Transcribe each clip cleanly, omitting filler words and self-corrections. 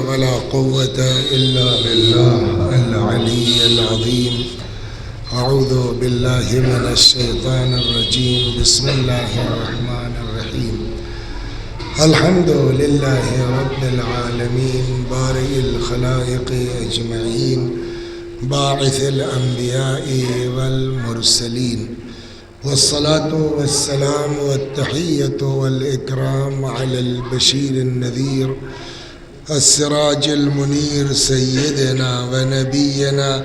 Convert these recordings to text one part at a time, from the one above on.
ولا قوة إلا بالله العلي العظيم. أعوذ بالله من الشيطان الرجيم. بسم الله الرحمن الرحيم. الحمد لله رب العالمين بارئ الخلائق أجمعين باعث الأنبياء والمرسلين، والصلاة والسلام والتحية والإكرام على البشير النذير السراج المنير سيدنا ونبينا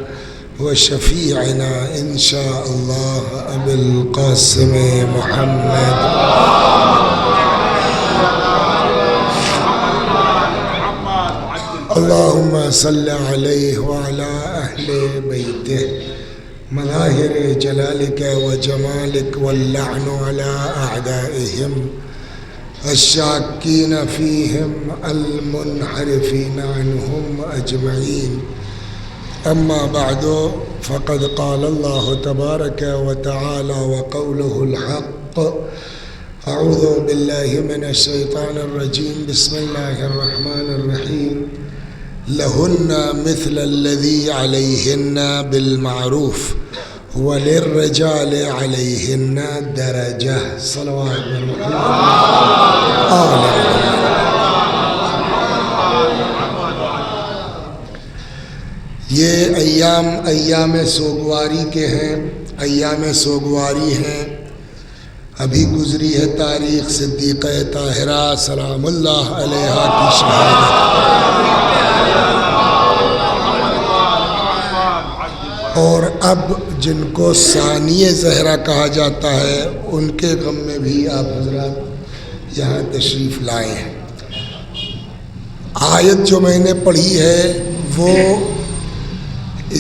وشفيعنا إن شاء الله أبي القاسم محمد اللهم صل عليه وعلى أهل بيته مظاهر جلالك وجمالك، واللعن على أعدائهم الشاكين فيهم المنحرفين عنهم أجمعين. أما بعد، فقد قال الله تبارك وتعالى وقوله الحق. أعوذ بالله من الشيطان الرجيم. بسم الله الرحمن الرحيم. لهن مثل الذي عليهن بالمعروف وللرجال عليهن درجة. صلوات یہ ایام سوگواری کے ہیں، ایام سوگواری ہیں. ابھی گزری ہے تاریخ صدیقہ طاہرہ سلام اللہ علیہا کی شہادت. اور اب جن کو ثانیہ زہرا کہا جاتا ہے ان کے غم میں بھی آپ حضرات یہاں تشریف لائے ہیں. آیت جو میں نے پڑھی ہے وہ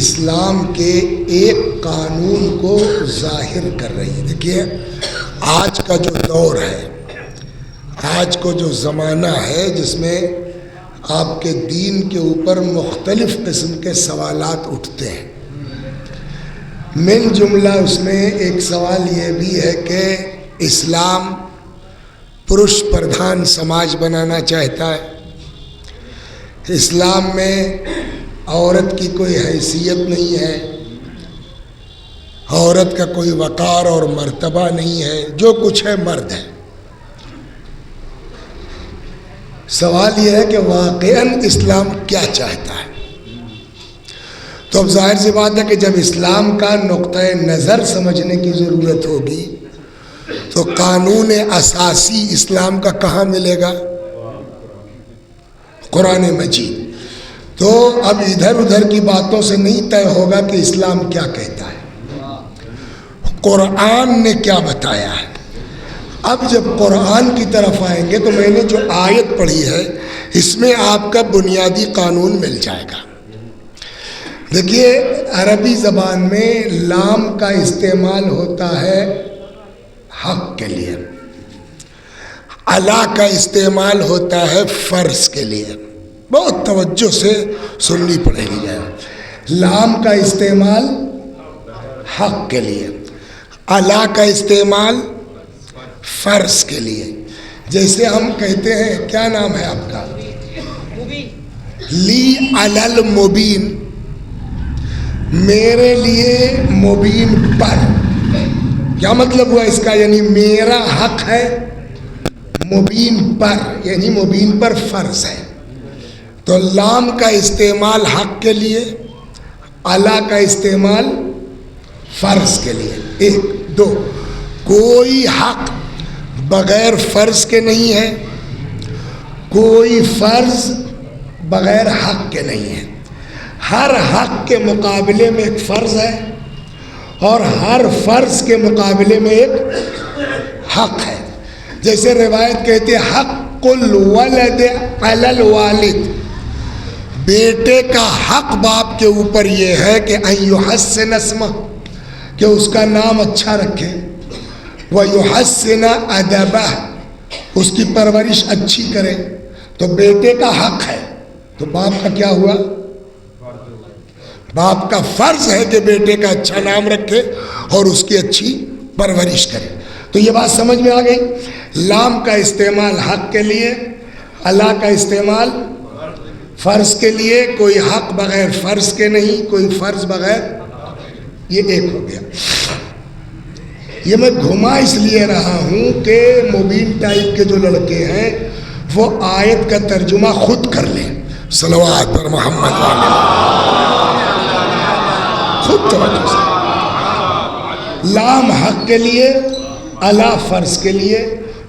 اسلام کے ایک قانون کو ظاہر کر رہی ہے. دیکھیے، آج کا جو دور ہے، آج کو جو زمانہ ہے جس میں آپ کے دین کے اوپر مختلف قسم کے سوالات اٹھتے ہیں، من جملہ اس میں ایک سوال یہ بھی ہے کہ اسلام پرش پردھان سماج بنانا چاہتا ہے. اسلام میں عورت کی کوئی حیثیت نہیں ہے، عورت کا کوئی وقار اور مرتبہ نہیں ہے، جو کچھ ہے مرد ہے. سوال یہ ہے کہ واقعاً اسلام کیا چاہتا ہے؟ تو اب ظاہر سی بات ہے کہ جب اسلام کا نقطۂ نظر سمجھنے کی ضرورت ہوگی تو قانون اساسی اسلام کا کہاں ملے گا؟ قرآن مجید. تو اب ادھر ادھر کی باتوں سے نہیں طے ہوگا کہ اسلام کیا کہتا ہے، قرآن نے کیا بتایا ہے. اب جب قرآن کی طرف آئیں گے تو میں نے جو آیت پڑھی ہے اس میں آپ کا بنیادی قانون مل جائے گا. دیکھیے، عربی زبان میں لام کا استعمال ہوتا ہے حق کے لیے، علا کا استعمال ہوتا ہے فرض کے لیے. بہت توجہ سے سننی پڑے گی. لام کا استعمال حق کے لیے، علا کا استعمال فرض کے لیے. جیسے ہم کہتے ہیں، کیا نام ہے آپ کا؟ لی علل مبین، میرے لیے مبین پر. کیا مطلب ہوا اس کا؟ یعنی میرا حق ہے مبین پر، یعنی مبین پر فرض ہے. تو لام کا استعمال حق کے لیے، علا کا استعمال فرض کے لیے. ایک دو، کوئی حق بغیر فرض کے نہیں ہے، کوئی فرض بغیر حق کے نہیں ہے. ہر حق کے مقابلے میں ایک فرض ہے اور ہر فرض کے مقابلے میں ایک حق ہے. جیسے روایت کہتے ہیں حق الولد علی الوالد، بیٹے کا حق باپ کے اوپر یہ ہے کہ ان یحسن اسمہ، کہ اس کا نام اچھا رکھے، ویحسن ادبہ، اس کی پرورش اچھی کرے. تو بیٹے کا حق ہے، تو باپ کا کیا ہوا؟ باپ کا فرض ہے کہ بیٹے کا اچھا نام رکھے اور اس کی اچھی پرورش کرے. تو یہ بات سمجھ میں آ گئی. لام کا استعمال حق کے لیے، اللہ کا استعمال فرض کے لیے کوئی حق بغیر فرض کے نہیں، کوئی فرض بغیر، یہ ایک ہو گیا۔ یہ میں گھما اس لیے رہا ہوں کہ مبین ٹائپ کے جو لڑکے ہیں وہ آیت کا ترجمہ خود کر لیں، صلوات پر محمد خود توجہ سے۔ لام حق کے لیے، الا فرض کے لیے،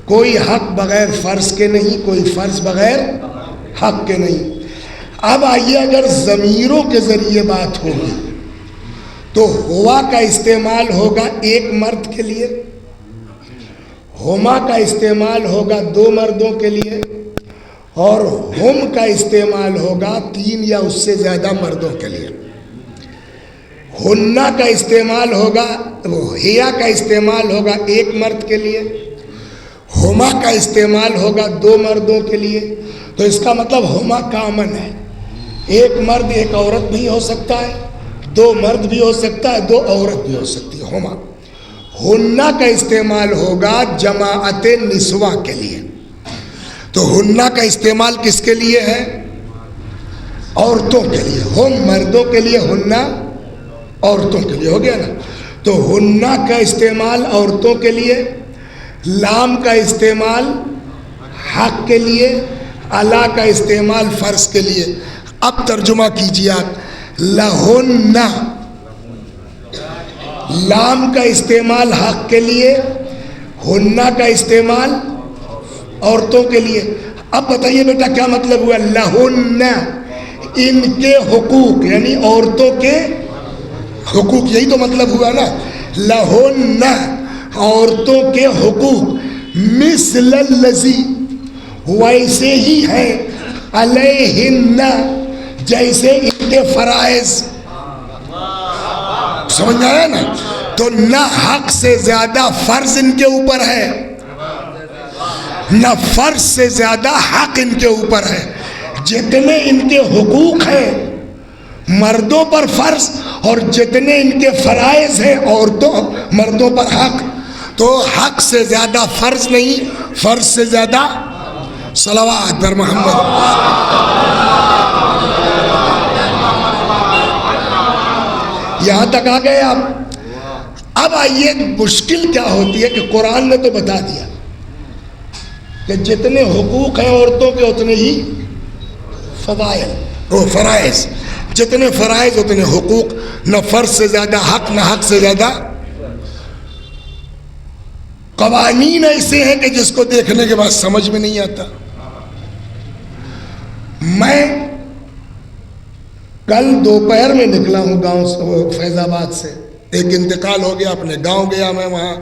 کوئی حق بغیر فرض کے نہیں، کوئی فرض بغیر حق کے نہیں۔ اب آئیے اگر ضمیروں کے ذریعے بات ہوگی تو ہوا کا استعمال ہوگا ایک مرد کے لیے، ہما کا استعمال ہوگا دو مردوں کے لیے، اور ہم کا استعمال ہوگا تین یا اس سے زیادہ مردوں کے لیے۔ ہننا کا استعمال ہوگا، ہیا کا استعمال ہوگا ایک مرد کے لیے، ہما کا استعمال ہوگا دو مردوں کے لیے۔ تو اس کا مطلب ہما کامن ہے، ایک مرد ایک عورت بھی ہو سکتا ہے، دو مرد بھی ہو سکتا ہے، دو عورت بھی ہو سکتی ہے، ہما۔ ہننا کا استعمال ہوگا جماعت نسواں کے لیے۔ تو ہننا کا استعمال کس کے لیے ہے؟ عورتوں کے لیے۔ ہم مردوں کے لیے، ہننا عورتوں کے لیے، ہو گیا نا؟ تو ہننا کا استعمال عورتوں کے لیے، لام کا استعمال حق کے لیے، الا کا استعمال فرض کے لیے۔ اب ترجمہ کیجیے آپ، لہن، لام کا استعمال حق کے لیے، ہننا کا استعمال عورتوں کے لیے۔ اب بتائیے بیٹا کیا مطلب ہوا؟ لہن، ان کے حقوق، یعنی عورتوں کے حقوق، یہی تو مطلب ہوا نا۔ لہن، عورتوں کے حقوق، مثل الذی، ویسے ہی ہے، علیہن، جیسے ان کے فرائض۔ سمجھ میں آیا نا؟ تو نہ حق سے زیادہ فرض ان کے اوپر ہے، نہ فرض سے زیادہ حق ان کے اوپر ہے۔ جتنے ان کے حقوق ہیں مردوں پر فرض، اور جتنے ان کے فرائض ہیں عورتوں مردوں پر حق، تو حق سے زیادہ فرض نہیں، فرض سے زیادہ صلوات پر محمد۔ یہاں تک آ گئے آپ۔ اب آئیے مشکل کیا ہوتی ہے کہ قرآن نے تو بتا دیا کہ جتنے حقوق ہیں عورتوں کے اتنے ہی فرائض، جتنے فرائض اتنے حقوق، نہ فرض سے زیادہ حق، نہ حق سے زیادہ۔ قوانین ایسے ہیں کہ جس کو دیکھنے کے بعد سمجھ میں نہیں آتا۔ میں کل دوپہر میں نکلا ہوں گاؤں سے، فیض آباد سے، ایک انتقال ہو گیا، اپنے گاؤں گیا میں، وہاں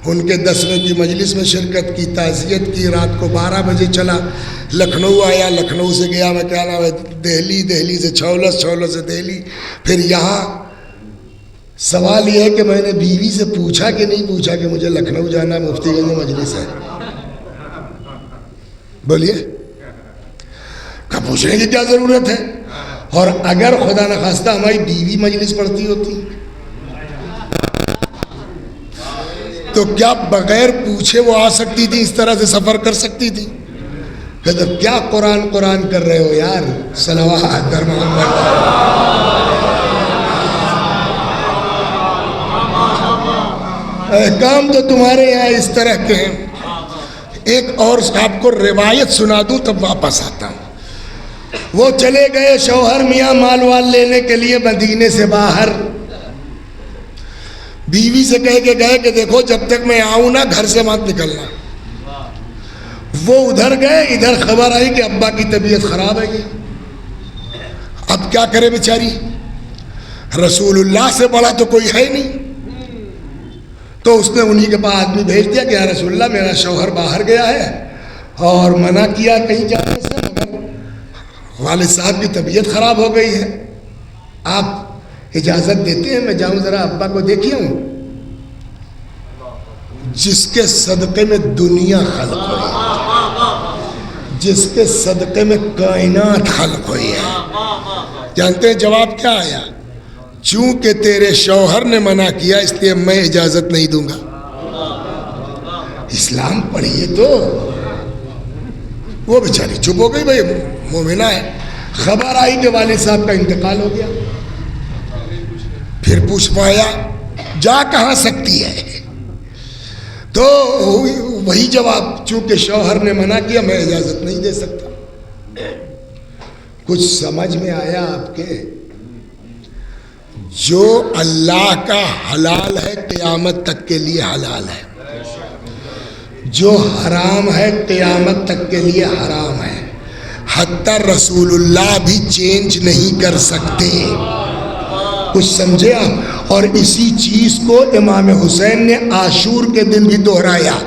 ان کے 10ویں کی مجلس میں شرکت کی، تعزیت کی، رات کو 12 بجے چلا، لکھنؤ آیا، لکھنؤ سے گیا میں کیا نام ہے دہلی، دہلی سے چھولس، چھولس سے دہلی، پھر یہاں۔ سوال یہ ہے کہ میں نے بیوی سے پوچھا کہ نہیں پوچھا کہ مجھے لکھنؤ جانا، مفتی گنج میں مجلس ہے؟ بولیے، کیا پوچھنے کی کیا ضرورت ہے؟ اور اگر خدا نخواستہ ہماری بیوی مجلس پڑھتی ہوتی تو کیا بغیر پوچھے وہ آ سکتی تھی، اس طرح سے سفر کر سکتی تھی؟ کہتے کیا قرآن قرآن کر رہے ہو یار، صلوات پر محمد۔ احکام تو تمہارے یہاں اس طرح کے ہیں۔ ایک اور آپ کو روایت سنا دوں تب واپس آتا ہوں۔ وہ چلے گئے شوہر میاں مال وال لینے کے لیے مدینے سے باہر، بیوی سے کہہ کے گئے کہ دیکھو جب تک میں آؤں نا گھر سے مت نکلنا۔ وہ ادھر گئے، ادھر خبر آئی کہ ابا کی طبیعت خراب ہے گی۔ اب کیا کرے بیچاری، رسول اللہ سے بڑا تو کوئی ہے نہیں، تو اس نے انہی کے پاس آدمی بھیج دیا کہ یا رسول اللہ میرا شوہر باہر گیا ہے اور منع کیا کہیں جانے سے، مگر والد صاحب کی طبیعت خراب ہو گئی ہے، آپ اجازت دیتے ہیں میں جاؤں ذرا ابا کو دیکھی ہوں؟ جس کے صدقے میں دنیا خلق ہوئی ہے، جس کے صدقے میں کائنات خلق ہوئی ہے، جانتے ہیں جواب کیا آیا؟ چونکہ تیرے شوہر نے منع کیا اس لیے میں اجازت نہیں دوں گا۔ اسلام پڑھیے تو وہ بیچاری چپ ہو گئی، بھائی مومنہ ہے، خبر آئی کہ والد صاحب کا انتقال ہو گیا. پھر پوچھ پایا جا کہاں سکتی ہے؟ تو وہی جواب، چونکہ شوہر نے منع کیا میں اجازت نہیں دے سکتا. کچھ سمجھ میں آیا آپ کے؟ جو اللہ کا حلال ہے قیامت تک کے لیے حلال ہے، جو حرام ہے قیامت تک کے لیے حرام ہے. حتی رسول اللہ بھی چینج نہیں کر سکتے. کچھ سمجھے آپ؟ اور اسی چیز کو امام حسین نے عاشور کے دن بھی دہرایا،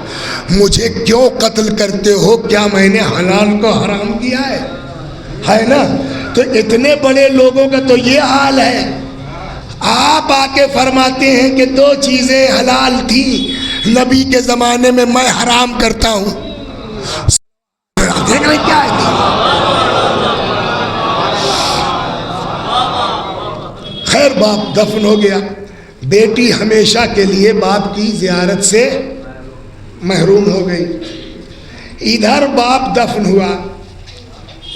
مجھے کیوں قتل کرتے ہو؟ کیا میں نے حلال کو حرام کیا ہے نا؟ تو اتنے بڑے لوگوں کا تو یہ حال ہے. آپ آ کے فرماتے ہیں کہ 2 چیزیں حلال تھیں نبی کے زمانے میں، میں حرام کرتا ہوں. دیکھ رہے کیا ہے؟ خیر باپ دفن ہو گیا. بیٹی ہمیشہ کے لیے باپ کی زیارت سے محروم ہو گئی. ادھر باپ دفن ہوا،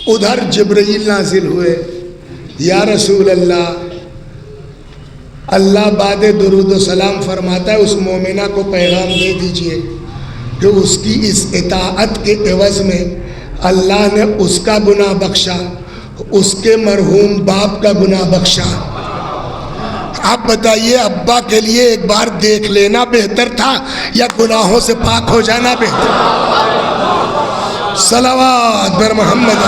ادھر جبرائیل نازل ہوئے، یا رسول اللہ، اللہ بعد درود و سلام فرماتا ہے اس مومنہ کو پیغام دے دیجئے کہ اس کی اس اطاعت کے عوض میں اللہ نے اس کا گناہ بخشا، اس کے مرحوم باپ کا گناہ بخشا. آپ بتائیے ابا کے لیے ایک بار دیکھ لینا بہتر تھا یا گناہوں سے پاک ہو جانا بہتر؟ صلوات بر محمد.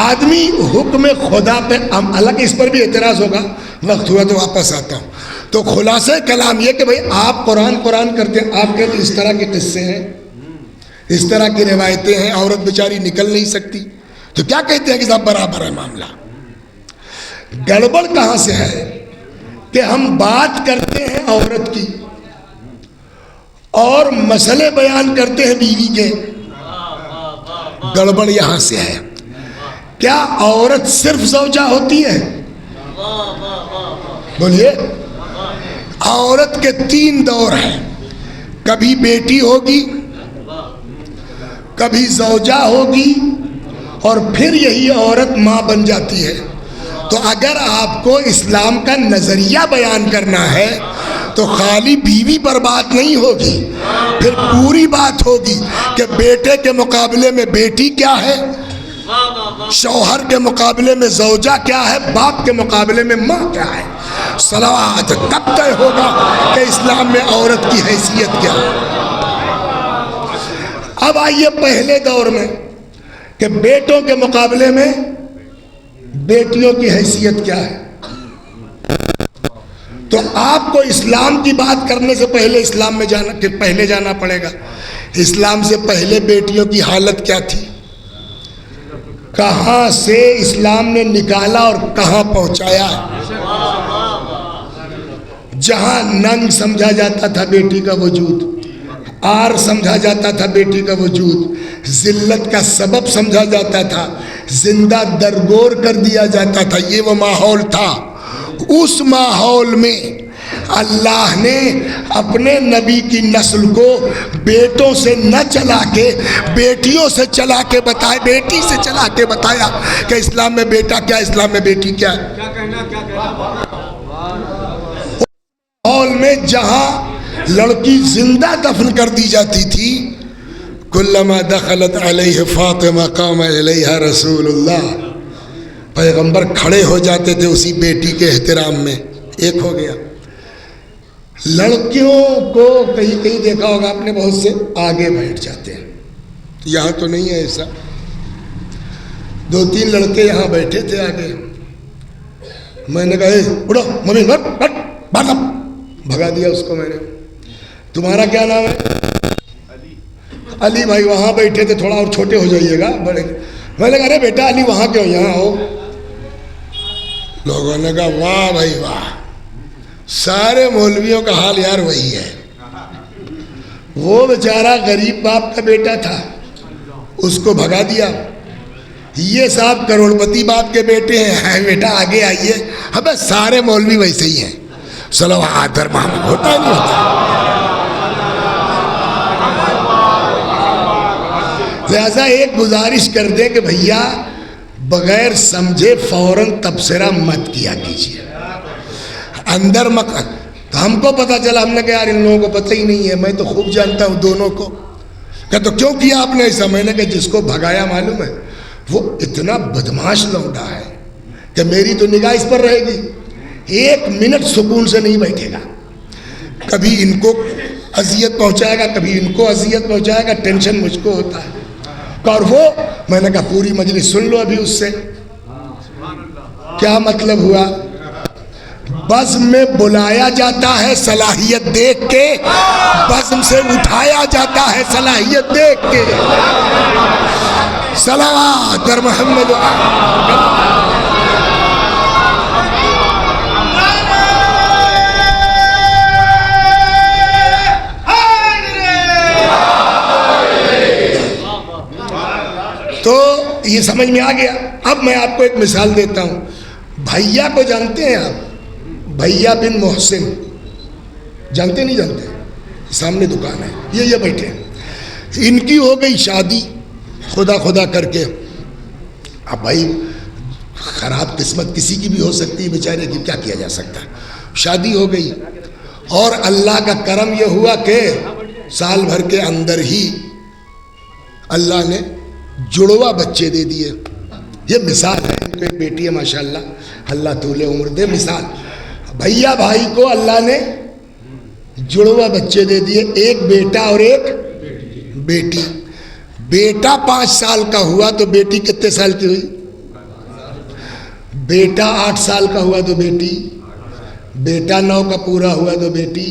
آدمی حکم خدا پہ الگ، اس پر بھی اعتراض ہوگا، وقت ہوا تو واپس آتا ہوں. تو خلاصہ کلام یہ کہ بھئی آپ قرآن کرتے ہیں، آپ کہتے ہیں اس طرح کے قصے ہیں، اس طرح کی روایتیں ہیں، عورت بیچاری نکل نہیں سکتی، تو کیا کہتے ہیں کہ صاحب برابر ہے معاملہ؟ گڑبڑ کہاں سے ہے کہ ہم بات کرتے ہیں عورت کی اور مسئلے بیان کرتے ہیں بیوی کے. گڑبڑ یہاں سے ہے. کیا عورت صرف زوجہ ہوتی ہے؟ بولیے. عورت کے 3 دور ہیں، کبھی بیٹی ہوگی، کبھی زوجہ ہوگی، اور پھر یہی عورت ماں بن جاتی ہے. تو اگر آپ کو اسلام کا نظریہ بیان کرنا ہے تو خالی بیوی پر بات نہیں ہوگی، پھر پوری بات ہوگی کہ بیٹے کے مقابلے میں بیٹی کیا ہے، شوہر کے مقابلے میں زوجہ کیا ہے، باپ کے مقابلے میں ماں کیا ہے. صلوات. تب طے ہوگا کہ اسلام میں عورت کی حیثیت کیا ہے. اب آئیے پہلے دور میں کہ بیٹوں کے مقابلے میں بیٹیوں کی حیثیت کیا ہے. تو آپ کو اسلام کی بات کرنے سے پہلے اسلام میں جانا پڑے گا. اسلام سے پہلے بیٹیوں کی حالت کیا تھی، کہاں سے اسلام نے نکالا اور کہاں پہنچایا. جہاں ننگ سمجھا جاتا تھا بیٹی کا وجود، آر سمجھا جاتا تھا بیٹی کا وجود، ذلت کا سبب سمجھا جاتا تھا، زندہ درگور کر دیا جاتا تھا، یہ وہ ماحول تھا. اس ماحول میں اللہ نے اپنے نبی کی نسل کو بیٹوں سے نہ چلا کے بیٹیوں سے چلا کے بتایا، بیٹی سے چلا کے بتایا کہ اسلام میں بیٹا کیا، اسلام میں بیٹی کیا ہے. ماحول میں جہاں لڑکی زندہ دفن کر دی جاتی تھی، کلما دخلت علیہ فاطمہ قام علیہ رسول اللہ، پیغمبر کھڑے ہو جاتے تھے اسی بیٹی کے احترام میں. ایک ہو گیا. لڑکیوں کو کہیں کہیں دیکھا ہوگا آپ نے، بہت سے آگے بیٹھ جاتے ہیں، یہاں تو نہیں ہے ایسا. 2-3 لڑکے یہاں بیٹھے تھے آگے. میں نے کہا اٹھو ممی باہر، بھگا دیا اس کو میں نے. تمہارا کیا نام ہے؟ علی. بھائی وہاں بیٹھے تھے، تھوڑا اور چھوٹے ہو جائیے گا بڑے. میں نے کہا ارے بیٹا علی وہاں کیوں، یہاں ہو. لوگوں نے کہا واہ بھائی واہ، سارے مولویوں کا حال یار وہی ہے. وہ بیچارہ غریب باپ کا بیٹا تھا، اس کو بھگا دیا. یہ صاحب کروڑپتی باپ کے بیٹے ہیں، بیٹا آگے آئیے. اب سارے مولوی ویسے ہی ہیں. صلوات بر محمد. ہوتا نہیں ہوتا. لہذا ایک گزارش کر دیں کہ بھیا بغیر سمجھے فوراً تبصرہ مت کیا کیجیے، اندر مت. تو ہم کو پتہ چلا، ہم نے کہا یار ان لوگوں کو پتہ ہی نہیں ہے، میں تو خوب جانتا ہوں دونوں کو. کہ تو کیوں کیا آپ نے ایسا؟ میں نے کہا جس کو بھگایا معلوم ہے وہ اتنا بدماش لوٹا ہے کہ میری تو نگاہ اس پر رہے گی، ایک منٹ سکون سے نہیں بیٹھے گا، کبھی ان کو اذیت پہنچائے گا، کبھی ان کو اذیت پہنچائے گا، ٹینشن مجھ کو ہوتا ہے. اور وہ میں نے کہا پوری مجلس سن لو ابھی اس سے کیا مطلب ہوا. بزم میں بلایا جاتا ہے صلاحیت دیکھ کے، بزم سے اٹھایا جاتا ہے صلاحیت دیکھ کے. صلوات بر محمد. تو یہ سمجھ میں آ گیا. اب میں آپ کو ایک مثال دیتا ہوں. بھیا کو جانتے ہیں آپ؟ بھیا بن محسن جانتے نہیں جانتے؟ سامنے دکان ہے، یہ بیٹھے ہیں. ان کی ہو گئی شادی خدا خدا کر کے. اب بھائی خراب قسمت کسی کی بھی ہو سکتی ہے بیچارے کی، کیا کیا جا سکتا ہے. شادی ہو گئی اور اللہ کا کرم یہ ہوا کہ سال بھر کے اندر ہی اللہ نے جڑوا بچے دے دیے. یہ مثال ہے. ان کو ایک بیٹی ہے ماشاءاللہ، اللہ طول عمر دے. مثال بھیا بھائی کو اللہ نے جڑوا بچے دے دیے، ایک بیٹا اور ایک بیٹی. بیٹا 5 سال کا ہوا تو بیٹی کتنے سال کی ہوئی؟ بیٹا 8 سال کا ہوا تو بیٹی، بیٹا 9 کا پورا ہوا تو بیٹی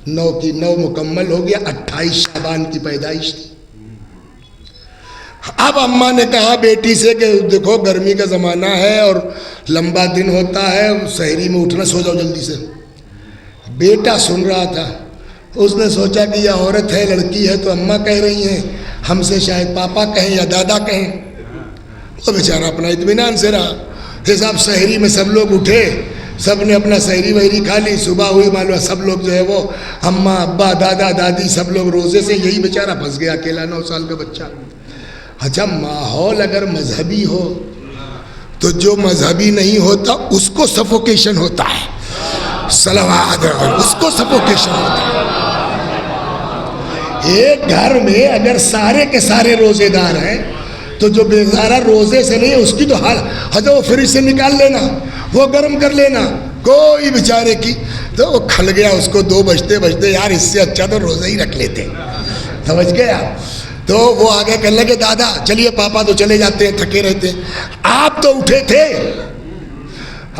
9 کی 9 مکمل ہو گیا. 28 شعبان کی پیدائش تھی. اب اماں نے کہا بیٹی سے کہ دیکھو گرمی کا زمانہ ہے اور لمبا دن ہوتا ہے، سحری میں اٹھنا، سو جاؤ جلدی سے. بیٹا سن رہا تھا. اس نے سوچا کہ یہ عورت ہے، لڑکی ہے، تو اماں کہہ رہی ہیں، ہم سے شاید پاپا کہیں یا دادا کہیں. وہ بیچارہ اپنا اطمینان سے رہا. جیسے اب سحری میں سب لوگ اٹھے، سب نے اپنا سحری وحری کھا لی، صبح ہوئی معلوم سب لوگ جو ہے وہ اماں ابا دادا دادی سب لوگ روزے سے. یہی بیچارہ پھنس گیا اکیلا 9 سال کا بچہ. اچھا ماحول اگر مذہبی ہو تو جو مذہبی نہیں ہوتا اس کو سفوکیشن ہوتا ہے. صلوات، اس کو سفوکیشن ہوتا ہے. ایک گھر میں اگر سارے کے سارے روزے دار ہیں تو جو بیزارہ روزے سے نہیں ہے اس کی تو حال حضرت وہ فریج سے نکال لینا، وہ گرم کر لینا، کوئی بیچارے کی. تو وہ کھل گیا اس کو 2 بجتے یار اس سے اچھا تو روزہ ہی رکھ لیتے. سمجھ گیا؟ تو وہ آگے کہنے لگے دادا چلیے پاپا تو چلے جاتے ہیں، تھکے رہتے ہیں. آپ تو اٹھے تھے،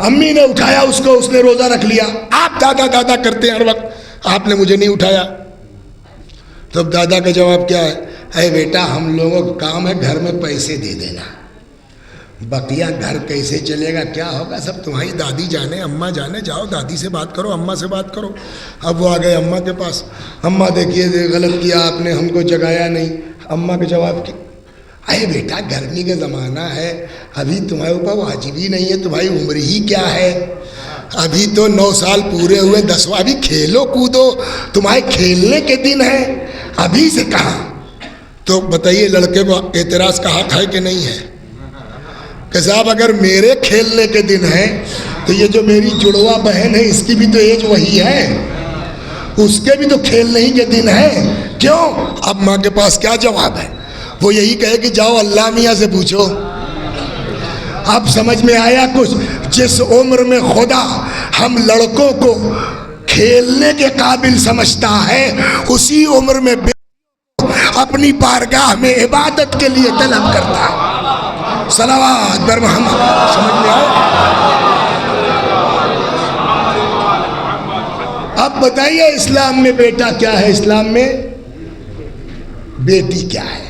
امی نے اٹھایا اس کو، اس نے روزہ رکھ لیا. آپ دادا دادا کرتے ہیں ہر وقت، آپ نے مجھے نہیں اٹھایا. تو دادا کا جواب کیا ہے؟ اے بیٹا ہم لوگوں کا کام ہے گھر میں پیسے دے دینا، بقیہ گھر کیسے چلے گا کیا ہوگا سب تمہاری دادی جانے، اماں جانے. جاؤ دادی سے بات کرو، اماں سے بات کرو. اب وہ آ گئے اماں کے پاس. اماں دیکھیے غلط کیا آپ نے، ہم کو جگایا نہیں. اماں کا جواب کیا؟ اے بیٹا گرمی کا زمانہ ہے، ابھی تمہارے اوپر واجب ہی نہیں ہے، تمہاری عمر ہی کیا ہے، ابھی تو 9 سال پورے ہوئے، 10واں ابھی کھیلو کودو، تمہارے کھیلنے کے دن ہیں، ابھی سے کہاں. تو بتائیے لڑکے کو اعتراض کا حق ہے کہ نہیں ہے؟ کہ صاحب اگر میرے کھیلنے کے دن ہیں تو یہ جو میری جڑوا بہن ہے اس کی بھی تو ایج وہی ہے، اس کے بھی تو کھیلنے ہی کے دن ہیں. کیوں؟ اب ماں کے پاس کیا جواب ہے؟ وہ یہی کہے کہ جاؤ اللہ میاں سے پوچھو. اب سمجھ میں آیا کچھ؟ جس عمر میں خدا ہم لڑکوں کو کھیلنے کے قابل سمجھتا ہے اسی عمر میں اپنی بارگاہ میں عبادت کے لیے طلب کرتا ہے. صلوات بر محمد. سمجھ میں آیا؟ اب بتائیے اسلام میں بیٹا کیا ہے، اسلام میں بیٹی کیا ہے؟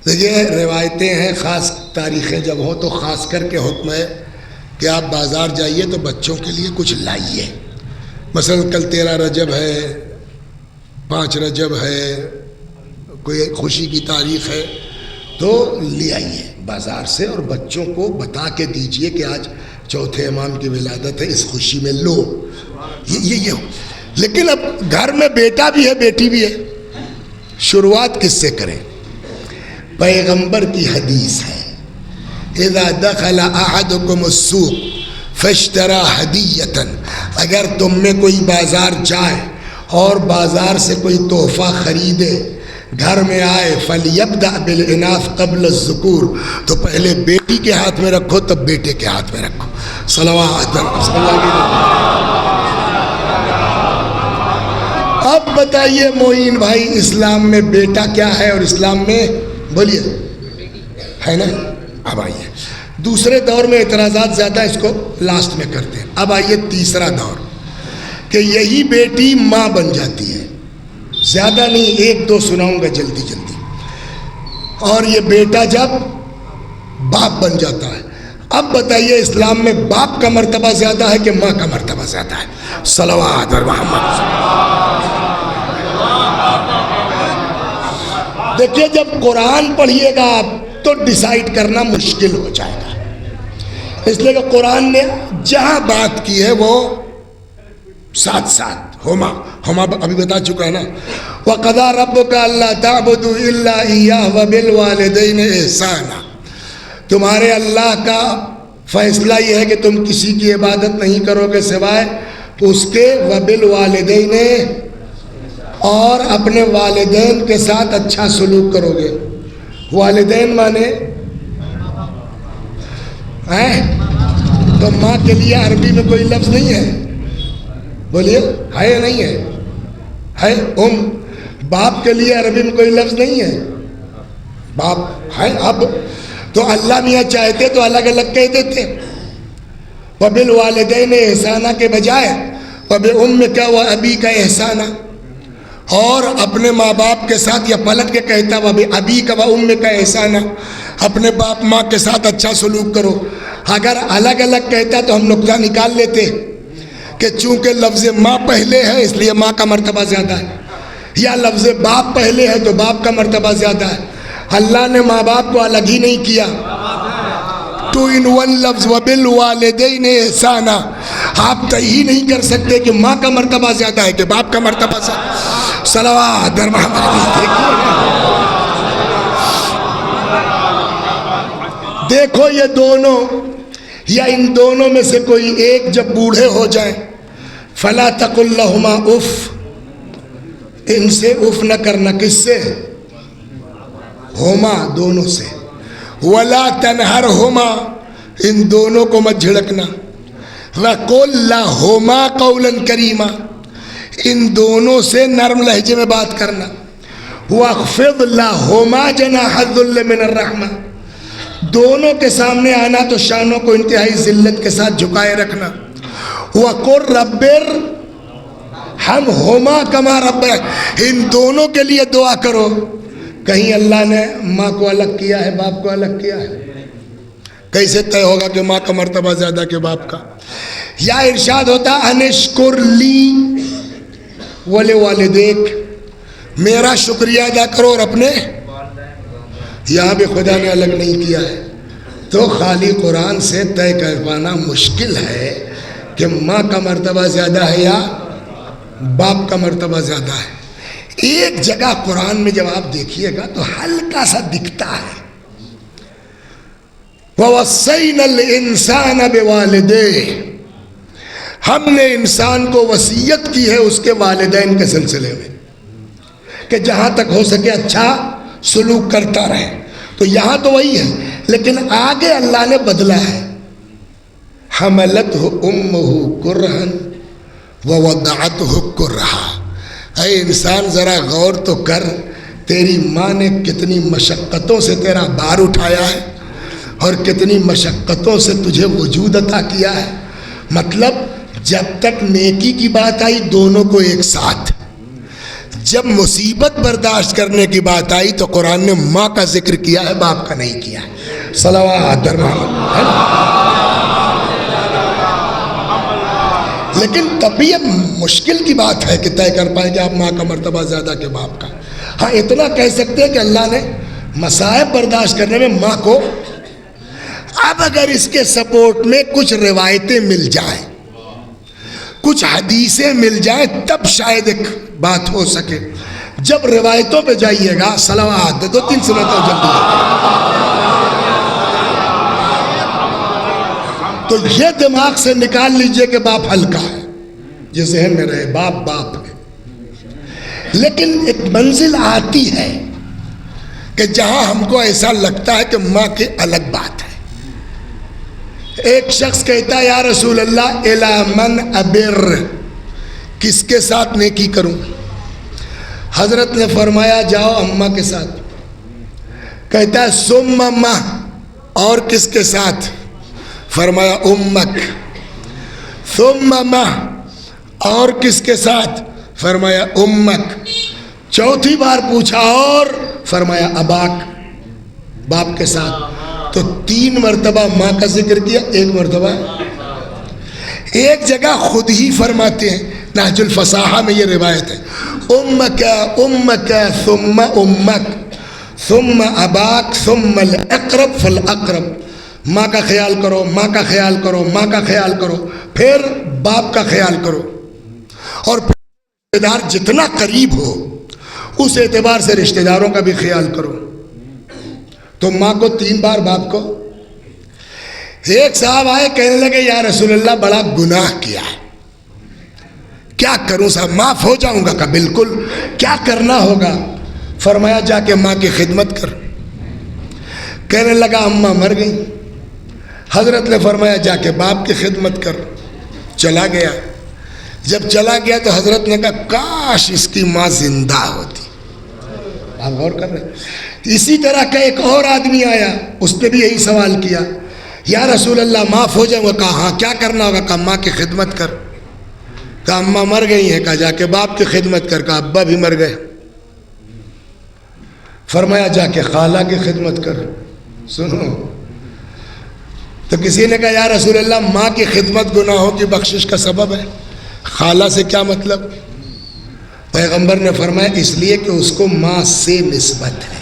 دیکھیے روایتیں ہیں، خاص تاریخیں جب ہوں تو خاص کر کے حکم ہے کہ آپ بازار جائیے تو بچوں کے لیے کچھ لائیے. مثلا کل 13 رجب ہے، 5 رجب ہے، کوئی خوشی کی تاریخ ہے تو لے آئیے بازار سے اور بچوں کو بتا کے دیجئے کہ آج چوتھے امام کی ولادت ہے، اس خوشی میں لو. یہ لیکن اب گھر میں بیٹا بھی ہے بیٹی بھی ہے، شروعات کس سے کریں؟ پیغمبر کی حدیث ہے، اذا دخل احدکم السوق فاشترى ہدیۃ، اگر تم میں کوئی بازار جائے اور بازار سے کوئی تحفہ خریدے، گھر میں آئے، فَلْيَبْدَأْ بِالْإِنَاثِ قَبْلَ الذُّكُورِ، تو پہلے بیٹی کے ہاتھ میں رکھو تب بیٹے کے ہاتھ میں رکھو. صلوات اب بتائیے معین بھائی، اسلام میں بیٹا کیا ہے اور اسلام میں بولیے ہے نا؟ اب آئیے دوسرے دور میں اعتراضات زیادہ، اس کو لاسٹ میں کرتے ہیں. اب آئیے تیسرا دور کہ یہی بیٹی ماں بن جاتی ہے. زیادہ نہیں، ایک دو سناؤں گا جلدی جلدی. اور یہ بیٹا جب باپ بن جاتا ہے. اب بتائیے اسلام میں باپ کا مرتبہ زیادہ ہے کہ ماں کا مرتبہ زیادہ ہے؟ صلوات اور محمد. دیکھیے جب قرآن پڑھیے گا آپ تو ڈیسائیڈ کرنا مشکل ہو جائے گا، اس لیے کہ قرآن نے جہاں بات کی ہے وہ ساتھ ساتھ ہما ابھی بتا چکا ہے نا. وَقَضَىٰ رَبُّكَ أَلَّا تَعْبُدُوا إِلَّا إِيَّاهُ وَبِالْوَالِدَيْنِ إِحْسَانًا، تمہارے اللہ کا فیصلہ یہ ہے کہ تم کسی کی عبادت نہیں کرو گے سوائے اس کے، وَبِالْوَالِدَيْنِ، اور اپنے والدین کے ساتھ اچھا سلوک کرو گے. والدین مانے تو ماں کے لیے عربی میں کوئی لفظ نہیں ہے؟ بولیے ہے یا نہیں ہے؟ ہے. باپ کے لیے عربی میں کوئی لفظ نہیں ہے؟ باپ ہے. اب تو اللہ میاں چاہتے تو الگ الگ کہہ دیتے، وَبِالْوَالِدَيْنِ احسانہ کے بجائے وَبِأُمِّكَ وَأَبِيكَ احسانہ، اور اپنے ماں باپ کے ساتھ، یا پلٹ کے کہتا وَبِأَبِيكَ وَأُمِّكَ احسانہ، اپنے باپ ماں کے ساتھ اچھا سلوک کرو. اگر الگ الگ کہتا تو ہم نقطہ نکال لیتے کہ چونکہ لفظ ماں پہلے ہے اس لیے ماں کا مرتبہ زیادہ ہے، یا لفظ باپ پہلے ہے تو باپ کا مرتبہ زیادہ ہے. اللہ نے ماں باپ کو الگ ہی نہیں کیا، ٹو ان ون لفظ وبالوالدین احسانا. آپ طے نہیں کر سکتے کہ ماں کا مرتبہ زیادہ ہے کہ باپ کا مرتبہ زیادہ. صلوات در محمد. دیکھو یہ دونوں یا ان دونوں میں سے کوئی ایک جب بوڑھے ہو جائیں، فلا تقل لہما اف، ان سے اف نہ کرنا. کس سے؟ ہوما، دونوں سے. ولا تنہرہما، ان دونوں کو مت جھڑکنا. وقل لہما قولا کریما، ان دونوں سے نرم لہجے میں بات کرنا. واخفض لہما جناح الذل من الرحمہ، دونوں کے سامنے آنا تو شانوں کو انتہائی ذلت کے ساتھ جھکائے رکھنا. وقل رب ارحمہما کما ربیانی، ان دونوں کے لیے دعا کرو. کہیں اللہ نے ماں کو الگ کیا ہے، باپ کو الگ کیا ہے؟ کیسے طے ہوگا کہ ماں کا مرتبہ زیادہ کہ باپ کا؟ یا ارشاد ہوتا انشکر لی ولوالدیک، میرا شکریہ ادا کرو اور اپنے. یہاں بھی خدا نے الگ نہیں کیا ہے. تو خالی قرآن سے طے کر پانا مشکل ہے کہ ماں کا مرتبہ زیادہ ہے یا باپ کا مرتبہ زیادہ ہے. ایک جگہ قرآن میں جب آپ دیکھیے گا تو ہلکا سا دکھتا ہے، وَوَصَّيْنَا الْإِنسَانَ بِوَالِدَيْهِ، ہم نے انسان کو وصیت کی ہے اس کے والدین کے سلسلے میں کہ جہاں تک ہو سکے اچھا سلوک کرتا رہے. تو یہاں تو وہی ہے، لیکن آگے اللہ نے بدلا ہے. حملتہ امہ کرہن ووضعتہ کرہا. اے انسان ذرا غور تو کر، تیری ماں نے کتنی مشقتوں سے تیرا بار اٹھایا ہے اور کتنی مشقتوں سے تجھے وجود عطا کیا ہے. مطلب جب تک نیکی کی بات آئی دونوں کو ایک ساتھ، جب مصیبت برداشت کرنے کی بات آئی تو قرآن نے ماں کا ذکر کیا ہے، باپ کا نہیں کیا ہے. صلوات در محمد. لیکن تب بھی اب مشکل کی بات ہے کہ طے کر پائیں گے آپ ماں کا مرتبہ زیادہ کہ باپ کا. ہاں اتنا کہہ سکتے ہیں کہ اللہ نے مصائب برداشت کرنے میں ماں کو، اب اگر اس کے سپورٹ میں کچھ روایتیں مل جائیں، کچھ حدیثیں مل جائیں، تب شاید ایک بات ہو سکے. جب روایتوں پہ جائیے گا صلوات دو تین سنتوں جلدی تو یہ دماغ سے نکال لیجئے کہ باپ ہلکا ہے، یہ ذہن میں رہے باپ باپ ہے. لیکن ایک منزل آتی ہے کہ جہاں ہم کو ایسا لگتا ہے کہ ماں کی الگ بات ہے. ایک شخص کہتا ہے یا رسول اللہ الا من ابر، کس کے ساتھ نیکی کروں؟ حضرت نے فرمایا جاؤ اماں کے ساتھ. کہتا ہے ثم ماں، اور کس کے ساتھ؟ فرمایا امک. ثم ماں، اور کس کے ساتھ؟ فرمایا امک. چوتھی بار پوچھا اور فرمایا اباک، باپ کے ساتھ. تو 3 مرتبہ ماں کا ذکر کیا، 1 مرتبہ. ایک جگہ خود ہی فرماتے ہیں، نہج الفصاحہ میں یہ روایت ہے، امک امک ثم امک ثم اباک ثم الاقرب فالاقرب. ماں کا خیال کرو، ماں کا خیال کرو، ماں کا خیال کرو، پھر باپ کا خیال کرو، اور رشتہ دار جتنا قریب ہو اس اعتبار سے رشتہ داروں کا بھی خیال کرو. تو ماں کو 3 بار، باپ کو. ایک صاحب آئے کہنے لگے یا رسول اللہ بڑا گناہ کیا ہے، کیا کروں صاحب؟ معاف ہو جاؤں گا؟ کہ بالکل. کیا کرنا ہوگا؟ فرمایا جا کے ماں کی خدمت کر. کہنے لگا اماں مر گئی. حضرت نے فرمایا جا کے باپ کی خدمت کر. چلا گیا. جب چلا گیا تو حضرت نے کہا کاش اس کی ماں زندہ ہوتی. آپ غور کر رہے ہیں؟ اسی طرح کا ایک اور آدمی آیا، اس نے بھی یہی سوال کیا یا رسول اللہ معاف ہو جاؤں گا؟ کہا ہاں. کیا کرنا ہوگا؟ کہا ماں کی خدمت کر. کہا اماں مر گئی ہیں. کہا جا کے باپ کی خدمت کر. کہا ابا بھی مر گئے. فرمایا جا کے خالہ کی خدمت کر. سنو، تو کسی نے کہا یا رسول اللہ ماں کی خدمت گناہوں کی بخشش کا سبب ہے، خالہ سے کیا مطلب؟ پیغمبر نے فرمایا اس لیے کہ اس کو ماں سے نسبت ہے.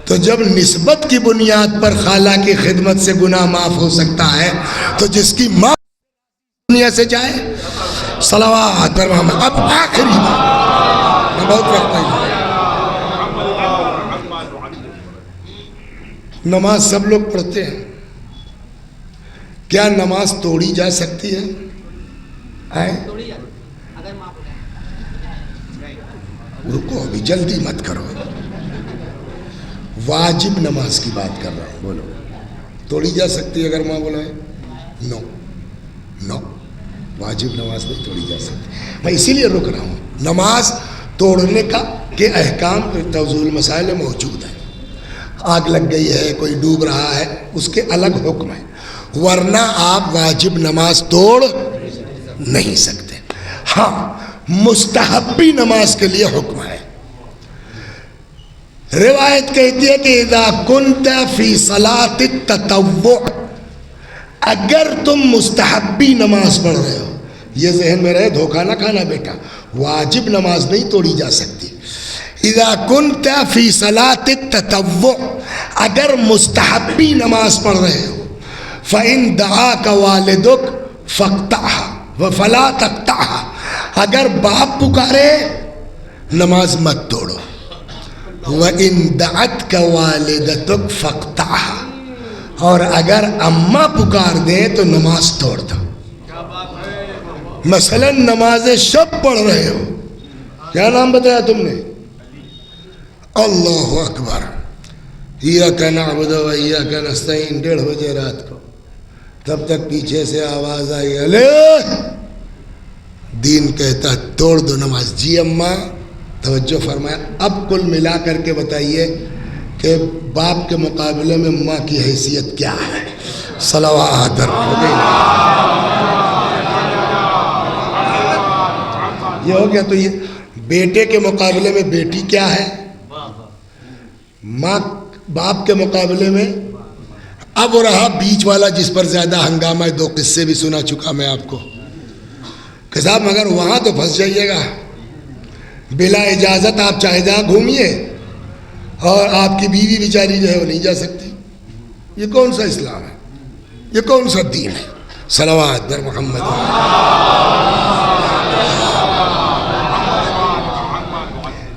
تو جب نسبت کی بنیاد پر خالہ کی خدمت سے گناہ معاف ہو سکتا ہے تو جس کی ماں دنیا سے جائے. صلوات پر محمد. اب آخری بات، میں بہت رکھتا ہوں. نماز سب لوگ پڑھتے ہیں، کیا نماز توڑی جا سکتی ہے؟ رکو ابھی، جلدی مت کرو. واجب نماز کی بات کر رہا ہوں. بولو توڑی جا سکتی ہے اگر ماں بولائے؟ نو نو، واجب نماز نہیں توڑی جا سکتی. میں اسی لیے رک رہا ہوں. نماز توڑنے کا کے احکام توضیح المسائل میں موجود ہے. آگ لگ گئی ہے، کوئی ڈوب رہا ہے، اس کے الگ حکم ہے، ورنہ آپ واجب نماز توڑ نہیں سکتے. ہاں مستحبی نماز کے لیے حکم ہے. روایت کہتی ہے کہ اذا کنت فی صلاۃ التطوع، اگر تم مستحبی نماز پڑھ رہے ہو، یہ ذہن میں رہے، دھوکہ نہ کھانا بیٹا، واجب نماز نہیں توڑی جا سکتی. اذا کنت فی صلاۃ التطوع، اگر مستحبی نماز پڑھ رہے ہو، فإن دعاک والدک فاقطعها فلا تقطعها، اگر باپ پکارے نماز مت توڑو. وإن دعتک والدتک فاقطعها، اور اگر اماں پکار دیں تو نماز توڑ دو. مثلا نماز شب پڑھ رہے ہو، کیا نام بتایا تم نے؟ اللہ اکبر، ایاک نعبد و ایاک نستعین، 1:30 بجے رات کو. تب تک پیچھے سے آواز آئی علیہ، دین کہتا ہے توڑ دو نماز. جی اماں، توجہ فرمایا. اب کل ملا کر کے بتائیے کہ باپ کے مقابلے میں ماں کی حیثیت کیا ہے؟ صلوات ہو گئی. یہ ہو گیا. تو یہ بیٹے کے مقابلے میں بیٹی کیا ہے؟ ماں. باپ کے مقابلے میں. اب وہ رہا بیچ والا جس پر زیادہ ہنگامہ ہے. 2 قصے بھی سنا چکا میں آپ کو کہ صاحب مگر وہاں تو پھنس جائیے گا. بلا اجازت آپ چاہے جہاں گھومیے اور آپ کی بیوی بیچاری جو ہے وہ نہیں جا سکتی. یہ کون سا اسلام ہے؟ یہ کون سا دین ہے؟ صلوات در محمد.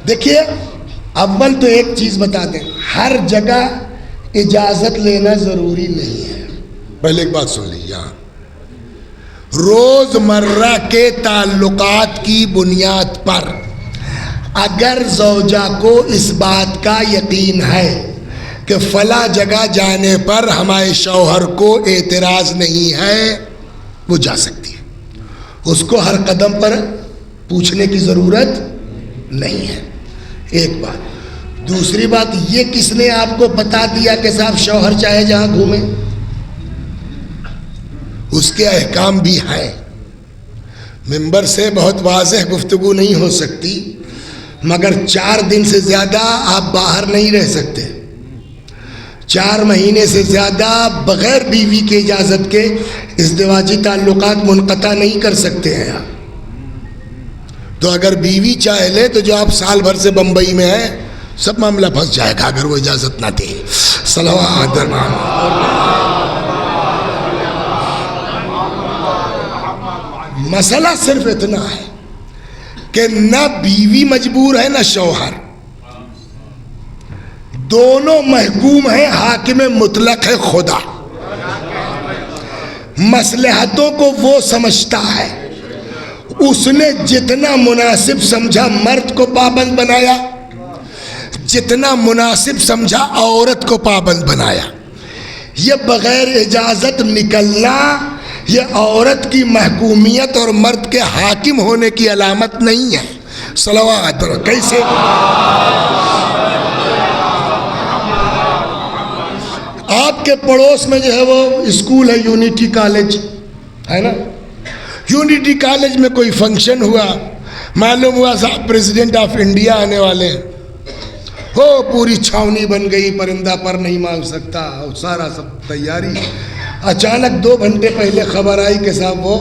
دیکھیے اول تو ایک چیز بتا دیں، ہر جگہ اجازت لینا ضروری نہیں ہے. پہلے ایک بات سن لیجیے، روز مرہ کے تعلقات کی بنیاد پر اگر زوجہ کو اس بات کا یقین ہے کہ فلاں جگہ جانے پر ہمارے شوہر کو اعتراض نہیں ہے، وہ جا سکتی ہے. اس کو ہر قدم پر پوچھنے کی ضرورت نہیں ہے. ایک بات. دوسری بات، یہ کس نے آپ کو بتا دیا کہ صاحب شوہر چاہے جہاں گھومے؟ اس کے احکام بھی ہیں. ممبر سے بہت واضح گفتگو نہیں ہو سکتی، مگر 4 دن سے زیادہ آپ باہر نہیں رہ سکتے. 4 مہینے سے زیادہ بغیر بیوی کی اجازت کے ازدواجی تعلقات منقطع نہیں کر سکتے ہیں آپ. تو اگر بیوی چاہ لے تو جو آپ سال بھر سے بمبئی میں ہیں، سب معاملہ پھنس جائے گا اگر وہ اجازت نہ دے. صلوات مسئلہ صرف اتنا ہے کہ نہ بیوی مجبور ہے نہ شوہر، دونوں محکوم ہیں، حاکم مطلق ہے خدا. مصلحتوں کو وہ سمجھتا ہے، اس نے جتنا مناسب سمجھا مرد کو پابند بنایا، جتنا مناسب سمجھا عورت کو پابند بنایا. یہ بغیر اجازت نکلنا یہ عورت کی محکومیت اور مرد کے حاکم ہونے کی علامت نہیں ہے. صلوات پر کیسے؟ آپ کے پڑوس میں جو ہے وہ اسکول ہے، یونٹی کالج ہے نا. یونٹی کالج میں کوئی فنکشن ہوا، معلوم ہوا صاحب پریزیڈنٹ آف انڈیا آنے والے، ہو پوری چھاونی بن گئی، پرندہ پر نہیں مانگ سکتا، سارا سب تیاری. اچانک 2 گھنٹے پہلے خبر آئی کہ صاحب وہ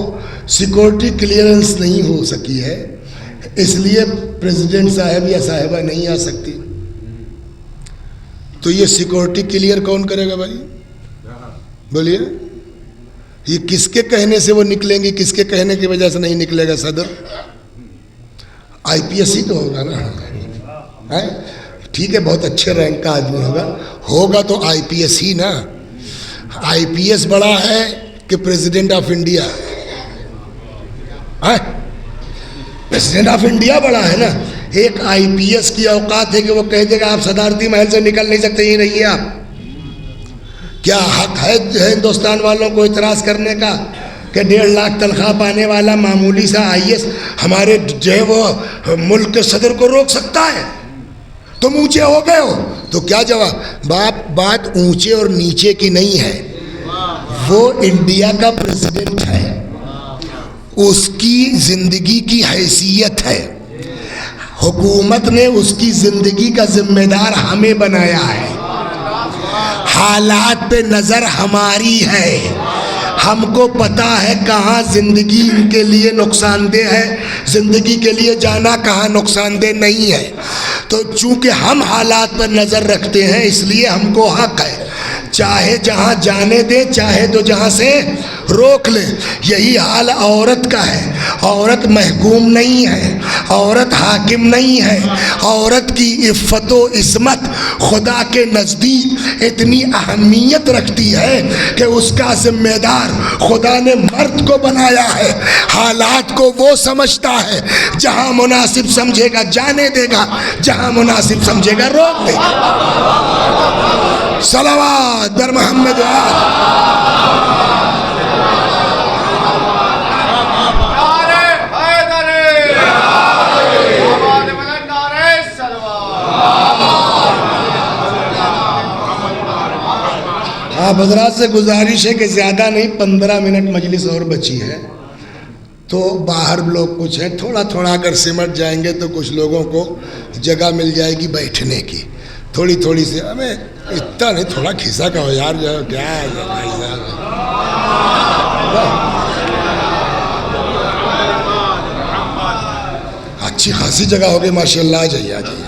سیکورٹی کلیئرنس نہیں ہو سکی ہے، اس لیے پریزیڈنٹ صاحب یا صاحبہ نہیں آ سکتی. تو یہ سیکورٹی کلیئر کون کرے گا بھائی؟ بولیے. یہ کس کے کہنے سے وہ نکلیں گی، کس کے کہنے کی وجہ سے نہیں نکلے گا؟ صدر آئی پی ایس ہی تو ہوگا نا. ٹھیک ہے، بہت اچھے رینک کا آدمی ہوگا تو آئی پی ایس ہی نا. آئی پی ایس بڑا ہے کہ president of India? President of India بڑا ہے نا. ایک آئی پی ایس کی اوقات ہے کہ وہ کہہ دے گا آپ صدارتی محل سے نکل نہیں سکتے، یہ رہیے آپ. کیا حق ہے ہندوستان والوں کو اعتراض کرنے کا کہ 1.5 لاکھ تنخواہ پانے والا معمولی سا آئی ایس ہمارے جو ہے وہ ملک کے صدر کو روک سکتا ہے؟ تم اونچے ہو گئے ہو. تو کیا جواب؟ بات اونچے اور نیچے کی نہیں ہے، وہ انڈیا کا پریزیڈنٹ ہے، اس کی زندگی کی حیثیت ہے. حکومت نے اس کی زندگی کا ذمہ دار ہمیں بنایا ہے. حالات پہ نظر ہماری ہے، ہم کو پتا ہے کہاں زندگی ان کے لیے نقصان دہ ہے، زندگی کے لیے جانا کہاں نقصان دہ نہیں ہے. تو چونکہ ہم حالات پر نظر رکھتے ہیں اس لیے ہم کو حق ہے، چاہے جہاں جانے دیں، چاہے تو جہاں سے روک لیں. یہی حال عورت کا ہے. عورت محکوم نہیں ہے، عورت حاکم نہیں ہے. عورت کی عفت و عصمت خدا کے نزدیک اتنی اہمیت رکھتی ہے کہ اس کا ذمہ دار خدا نے مرد کو بنایا ہے. حالات کو وہ سمجھتا ہے، جہاں مناسب سمجھے گا جانے دے گا، جہاں مناسب سمجھے گا روک دے گا. صلوات بر محمد. آپ حضرات سے گزارش ہے کہ زیادہ نہیں 15 منٹ مجلس اور بچی ہے، تو باہر لوگ کچھ ہیں، تھوڑا تھوڑا اگر سمٹ جائیں گے تو کچھ لوگوں کو جگہ مل جائے گی بیٹھنے کی. تھوڑی تھوڑی سی ہمیں اتنا نہیں، تھوڑا کھسا کا ہو یار، جو کیا ہے اچھی خاصی جگہ ہوگی ماشاءاللہ. آ جائیے آ جائیے،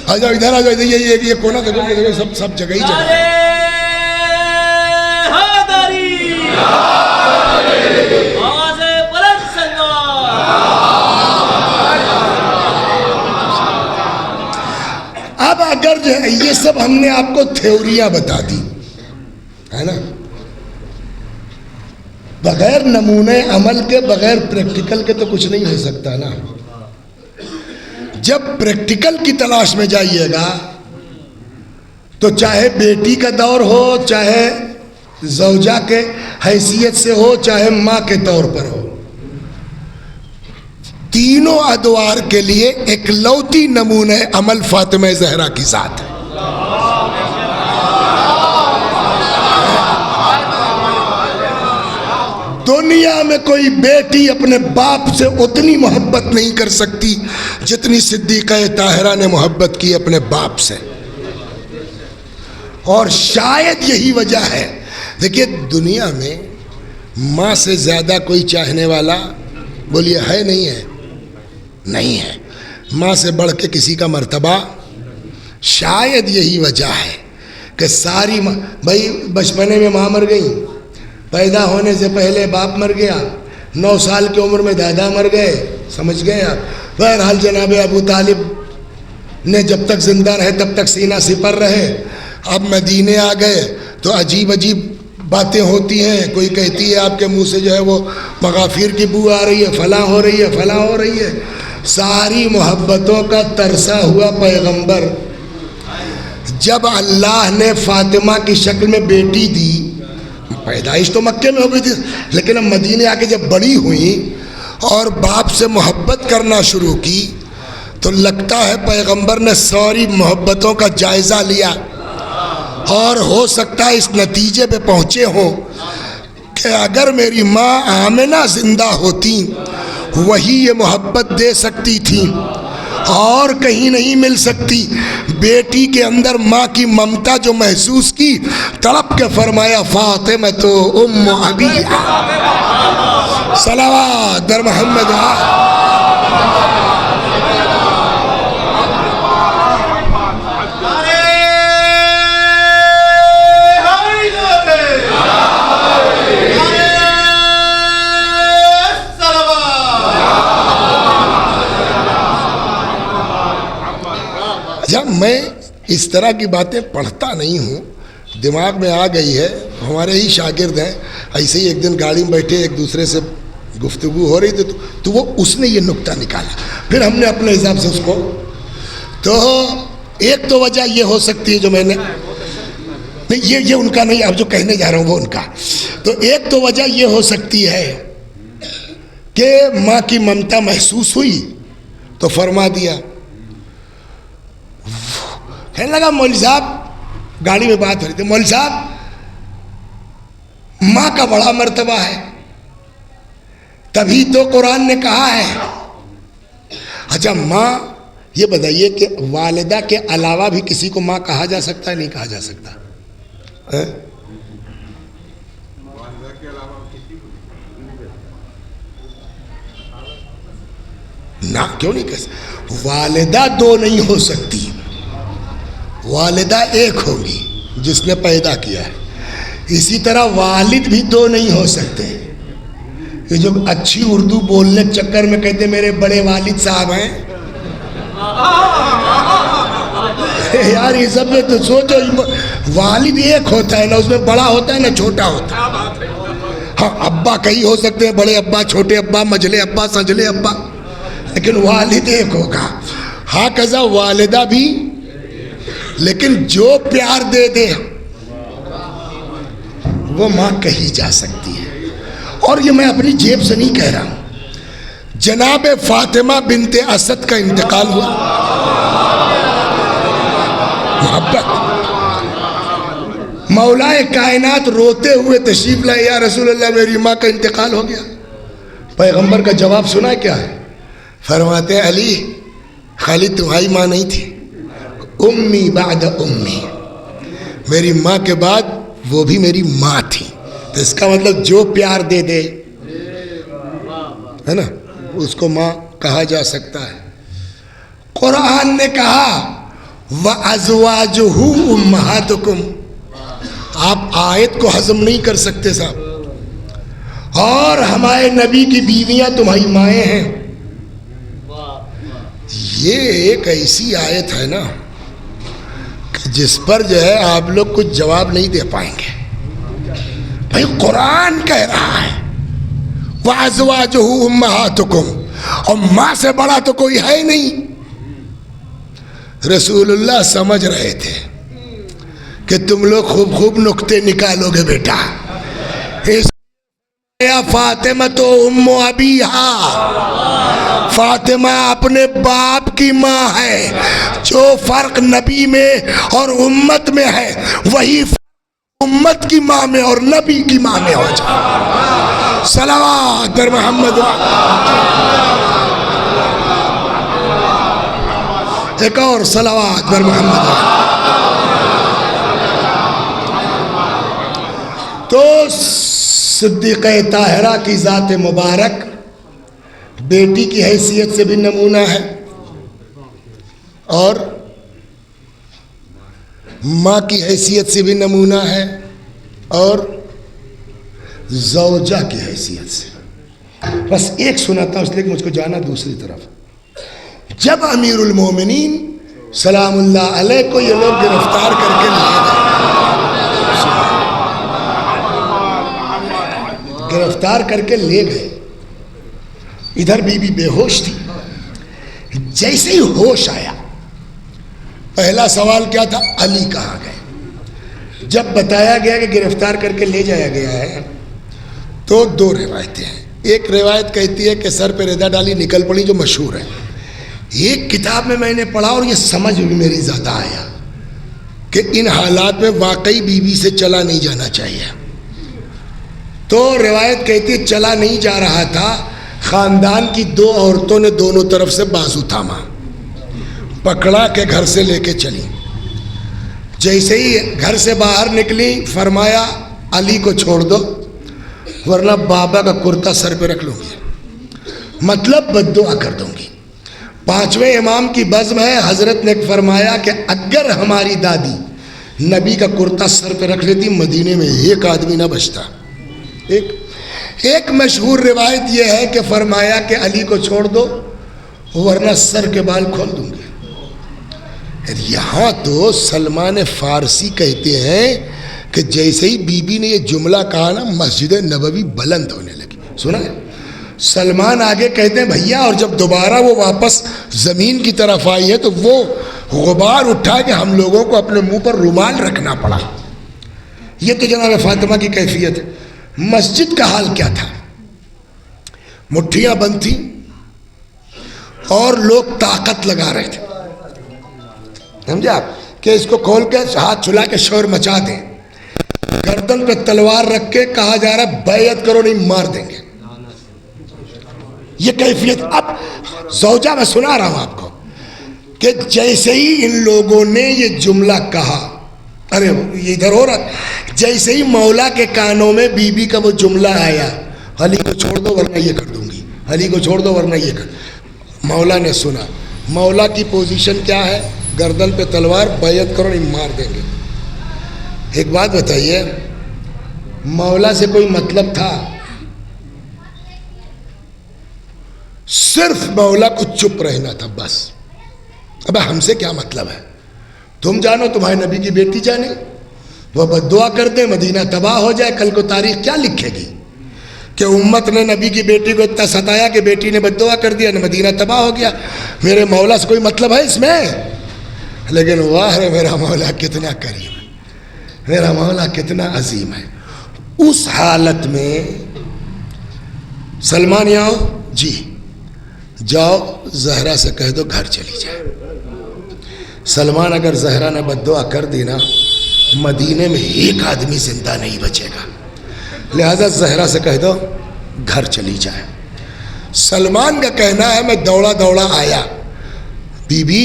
آ جاؤ ادھر آ جاؤ. یہ کونا دیکھو، سب جگہ ہی جگہ ہے. آواز بلند سلمان اگر جو ہے یہ سب ہم نے آپ کو تھیوریاں بتا دی ہے نا، بغیر نمونے عمل کے، بغیر پریکٹیکل کے تو کچھ نہیں ہو سکتا نا۔ جب پریکٹیکل کی تلاش میں جائیے گا تو چاہے بیٹی کا دور ہو، چاہے زوجہ کے حیثیت سے ہو، چاہے ماں کے طور پر ہو، تینوں ادوار کے لیے اکلوتی نمونہ عمل فاطمہ زہرا کی ذات ہے۔ دنیا میں کوئی بیٹی اپنے باپ سے اتنی محبت نہیں کر سکتی جتنی صدیقہ طاہرہ نے محبت کی اپنے باپ سے، اور شاید یہی وجہ ہے، دیکھیے دنیا میں ماں سے زیادہ کوئی چاہنے والا بولیے ہے نہیں ہے؟ نہیں ہے۔ ماں سے بڑھ کے کسی کا مرتبہ، شاید یہی وجہ ہے کہ ساری بھائی بچپنے میں ماں مر گئی، پیدا ہونے سے پہلے باپ مر گیا، 9 سال کی عمر میں دادا مر گئے، سمجھ گئے آپ۔ بہرحال جناب ابو طالب نے جب تک زندہ رہے تب تک سینہ سپر رہے، اب مدینے آ گئے تو عجیب عجیب باتیں ہوتی ہیں، کوئی کہتی ہے آپ کے منہ سے جو ہے وہ مغافیر کی بو آ رہی ہے، فلاں ہو رہی ہے، فلاں ہو رہی ہے۔ ساری محبتوں کا ترسا ہوا پیغمبر جب اللہ نے فاطمہ کی شکل میں بیٹی دی، پیدائش تو مکے میں ہو گئی تھی لیکن اب مدینے آ کے جب بڑی ہوئی اور باپ سے محبت کرنا شروع کی تو لگتا ہے پیغمبر نے ساری محبتوں کا جائزہ لیا، اور ہو سکتا ہے اس نتیجے پہ پہنچے ہوں کہ اگر میری ماں آمنہ زندہ ہوتی وہی یہ محبت دے سکتی تھی، اور کہیں نہیں مل سکتی۔ بیٹی کے اندر ماں کی ممتا جو محسوس کی، تڑپ کے فرمایا فاطمہ تو ام ابیہا، صلوات در محمد۔ جب میں اس طرح کی باتیں پڑھتا نہیں ہوں، دماغ میں آ گئی ہے، ہمارے ہی شاگرد ہیں، ایسے ہی ایک دن گاڑی میں بیٹھے ایک دوسرے سے گفتگو ہو رہی تھی تو وہ اس نے یہ نکتہ نکالا، پھر ہم نے اپنے حساب سے اس کو، تو ایک تو وجہ یہ ہو سکتی ہے جو میں نے نہیں، یہ ان کا نہیں، اب جو کہنے جا رہا ہوں وہ ان کا، تو ایک تو وجہ یہ ہو سکتی ہے کہ ماں کی ممتا محسوس ہوئی تو فرما دیا۔ کہنے لگا مولوی صاحب، گاڑی میں بات ہو رہی تھی، مولوی صاحب ماں کا بڑا مرتبہ ہے، تبھی تو قرآن نے کہا ہے۔ اچھا ماں، یہ بتائیے کہ والدہ کے علاوہ بھی کسی کو ماں کہا جا سکتا ہے نہیں کہا جا سکتا؟ نہ کیوں نہیں کہہ سکتا؟ والدہ دو نہیں ہو سکتی، والدہ ایک ہوگی جس نے پیدا کیا ہے، اسی طرح والد بھی دو نہیں ہو سکتے۔ یہ جو اچھی اردو بولنے چکر میں کہتے میرے بڑے والد صاحب ہیں، یار یہ سب میں تو سوچو، والد ایک ہوتا ہے نا، اس میں بڑا ہوتا ہے نا چھوٹا ہوتا ہے۔ ہاں ابا کئی ہو سکتے ہیں، بڑے ابا، چھوٹے ابا، مجھلے ابا، سنجلے ابا، لیکن والد ایک ہوگا۔ ہاں کذا والدہ بھی، لیکن جو پیار دے دے وہ ماں کہی جا سکتی ہے۔ اور یہ میں اپنی جیب سے نہیں کہہ رہا ہوں، جناب فاطمہ بنت اسد کا انتقال ہوا، محبت، مولائے کائنات روتے ہوئے تشریف لائے، یا رسول اللہ میری ماں کا انتقال ہو گیا۔ پیغمبر کا جواب سنا کیا ہے؟ فرماتے ہیں علی، خالی تمہاری ماں نہیں تھی، امی بعد امی، میری ماں کے بعد وہ بھی میری ماں تھی۔ تو اس کا مطلب جو پیار دے دے ہے نا، اس کو ماں کہا جا سکتا ہے۔ قرآن نے کہا وَأَزْوَاجُهُ أُمَّهَاتُكُمْ، آپ آیت کو ہضم نہیں کر سکتے صاحب، اور ہمارے نبی کی بیویاں تمہاری مائیں ہیں۔ یہ ایک ایسی آیت ہے نا جس پر جو ہے آپ لوگ کچھ جواب نہیں دے پائیں گے. بھائی قرآن کہہ رہا ہے وَأَزْوَاجُهُ أُمَّهَاتُكُمْ، اور ماں سے بڑا تو کوئی ہے ہی نہیں. رسول اللہ سمجھ رہے تھے کہ تم لوگ خوب خوب نکتے نکالو گے بیٹا. فاطمہ تو ام ابیہا، فاطمہ اپنے باپ کی ماں ہے. جو فرق نبی میں اور امت میں ہے وہی امت کی ماں میں اور نبی کی ماں میں ہو جائے. صلوات پر محمد. ایک اور صلوات پر محمد. تو صدیقہ طاہرہ کی ذات مبارک بیٹی کی حیثیت سے بھی نمونہ ہے اور ماں کی حیثیت سے بھی نمونہ ہے اور زوجہ کی حیثیت سے. بس ایک سناتا ہوں اس لیے کہ مجھ کو جانا دوسری طرف. جب امیر المومنین سلام اللہ علیہ کو یہ لوگ گرفتار کر کے لے گئے، گرفتار کر کے لے گئے، ادھر بی بی بے ہوش تھی. جیسے ہی ہوش آیا پہلا سوال کیا تھا؟ علی کہاں گئے؟ جب بتایا گیا کہ گرفتار کر کے لے جایا گیا ہے تو دو روایتیں ہیں. ایک روایت کہتی ہے کہ سر پہ ردا ڈالی نکل پڑی، جو مشہور ہے. ایک کتاب میں نے پڑھا اور یہ سمجھ بھی میری زیادہ آیا کہ ان حالات میں واقعی بی بی سے چلا نہیں جانا چاہیے. تو روایت کہتی ہے چلا نہیں جا رہا تھا، خاندان کی دو عورتوں نے دونوں طرف سے بازو تھاما، پکڑا کے گھر سے لے کے چلی. جیسے ہی گھر سے باہر نکلی فرمایا علی کو چھوڑ دو ورنہ بابا کا کرتا سر پہ رکھ لوں گی، مطلب بد دعا کر دوں گی. پانچویں امام کی بزم ہے. حضرت نے فرمایا کہ اگر ہماری دادی نبی کا کرتا سر پہ رکھ لیتی مدینے میں ایک آدمی نہ بچتا. ایک مشہور روایت یہ ہے کہ فرمایا کہ علی کو چھوڑ دو ورنہ سر کے بال کھول دوں گی. یہاں تو سلمان فارسی کہتے ہیں کہ جیسے ہی بی بی نے یہ جملہ کہا نا مسجد نبوی بلند ہونے لگی. سنا ہے؟ سلمان آگے کہتے ہیں بھیا، اور جب دوبارہ وہ واپس زمین کی طرف آئی ہے تو وہ غبار اٹھا کہ ہم لوگوں کو اپنے منہ پر رومال رکھنا پڑا. یہ تو جناب فاطمہ کی کیفیت ہے. مسجد کا حال کیا تھا؟ مٹھیاں بند تھیں اور لوگ طاقت لگا رہے تھے. سمجھے آپ کہ اس کو کھول کے ہاتھ چھلا کے شور مچا دیں. گردن پہ تلوار رکھ کے کہا جا رہا ہے بیعت کرو نہیں مار دیں گے. یہ کیفیت. اب زوجہ میں سنا رہا ہوں آپ کو کہ جیسے ہی ان لوگوں نے یہ جملہ کہا، ارے یہ ادھر ہو رہا، جیسے ہی مولا کے کانوں میں بی بی کا وہ جملہ آیا علی کو چھوڑ دو ورنہ یہ کر دوں گی، علی کو چھوڑ دو ورنہ یہ کر. مولا نے سنا. مولا کی پوزیشن کیا ہے؟ گردن پہ تلوار، بیعت کرو نہیں مار دیں گے. ایک بات بتائیے، مولا سے کوئی مطلب تھا؟ صرف مولا کو چپ رہنا تھا بس. اب ہم سے کیا مطلب ہے؟ تم جانو، تمہارے نبی کی بیٹی جانے، وہ بد دعا کر دے مدینہ تباہ ہو جائے. کل کو تاریخ کیا لکھے گی کہ امت نے نبی کی بیٹی کو اتنا ستایا کہ بیٹی نے بد دعا کر دیا، مدینہ تباہ ہو گیا. میرے مولا سے کوئی مطلب ہے اس میں؟ لیکن واہ رے میرا مولا کتنا کریم ہے، میرا مولا کتنا عظیم ہے. اس حالت میں سلمان آؤ جی، جاؤ زہرا سے کہہ دو گھر چلی جائے. سلمان اگر زہرا نے بد دعا کر دی نا مدینے میں ایک آدمی زندہ نہیں بچے گا، لہذا زہرا سے کہہ دو گھر چلی جائے. سلمان کا کہنا ہے میں دوڑا دوڑا آیا. بی بی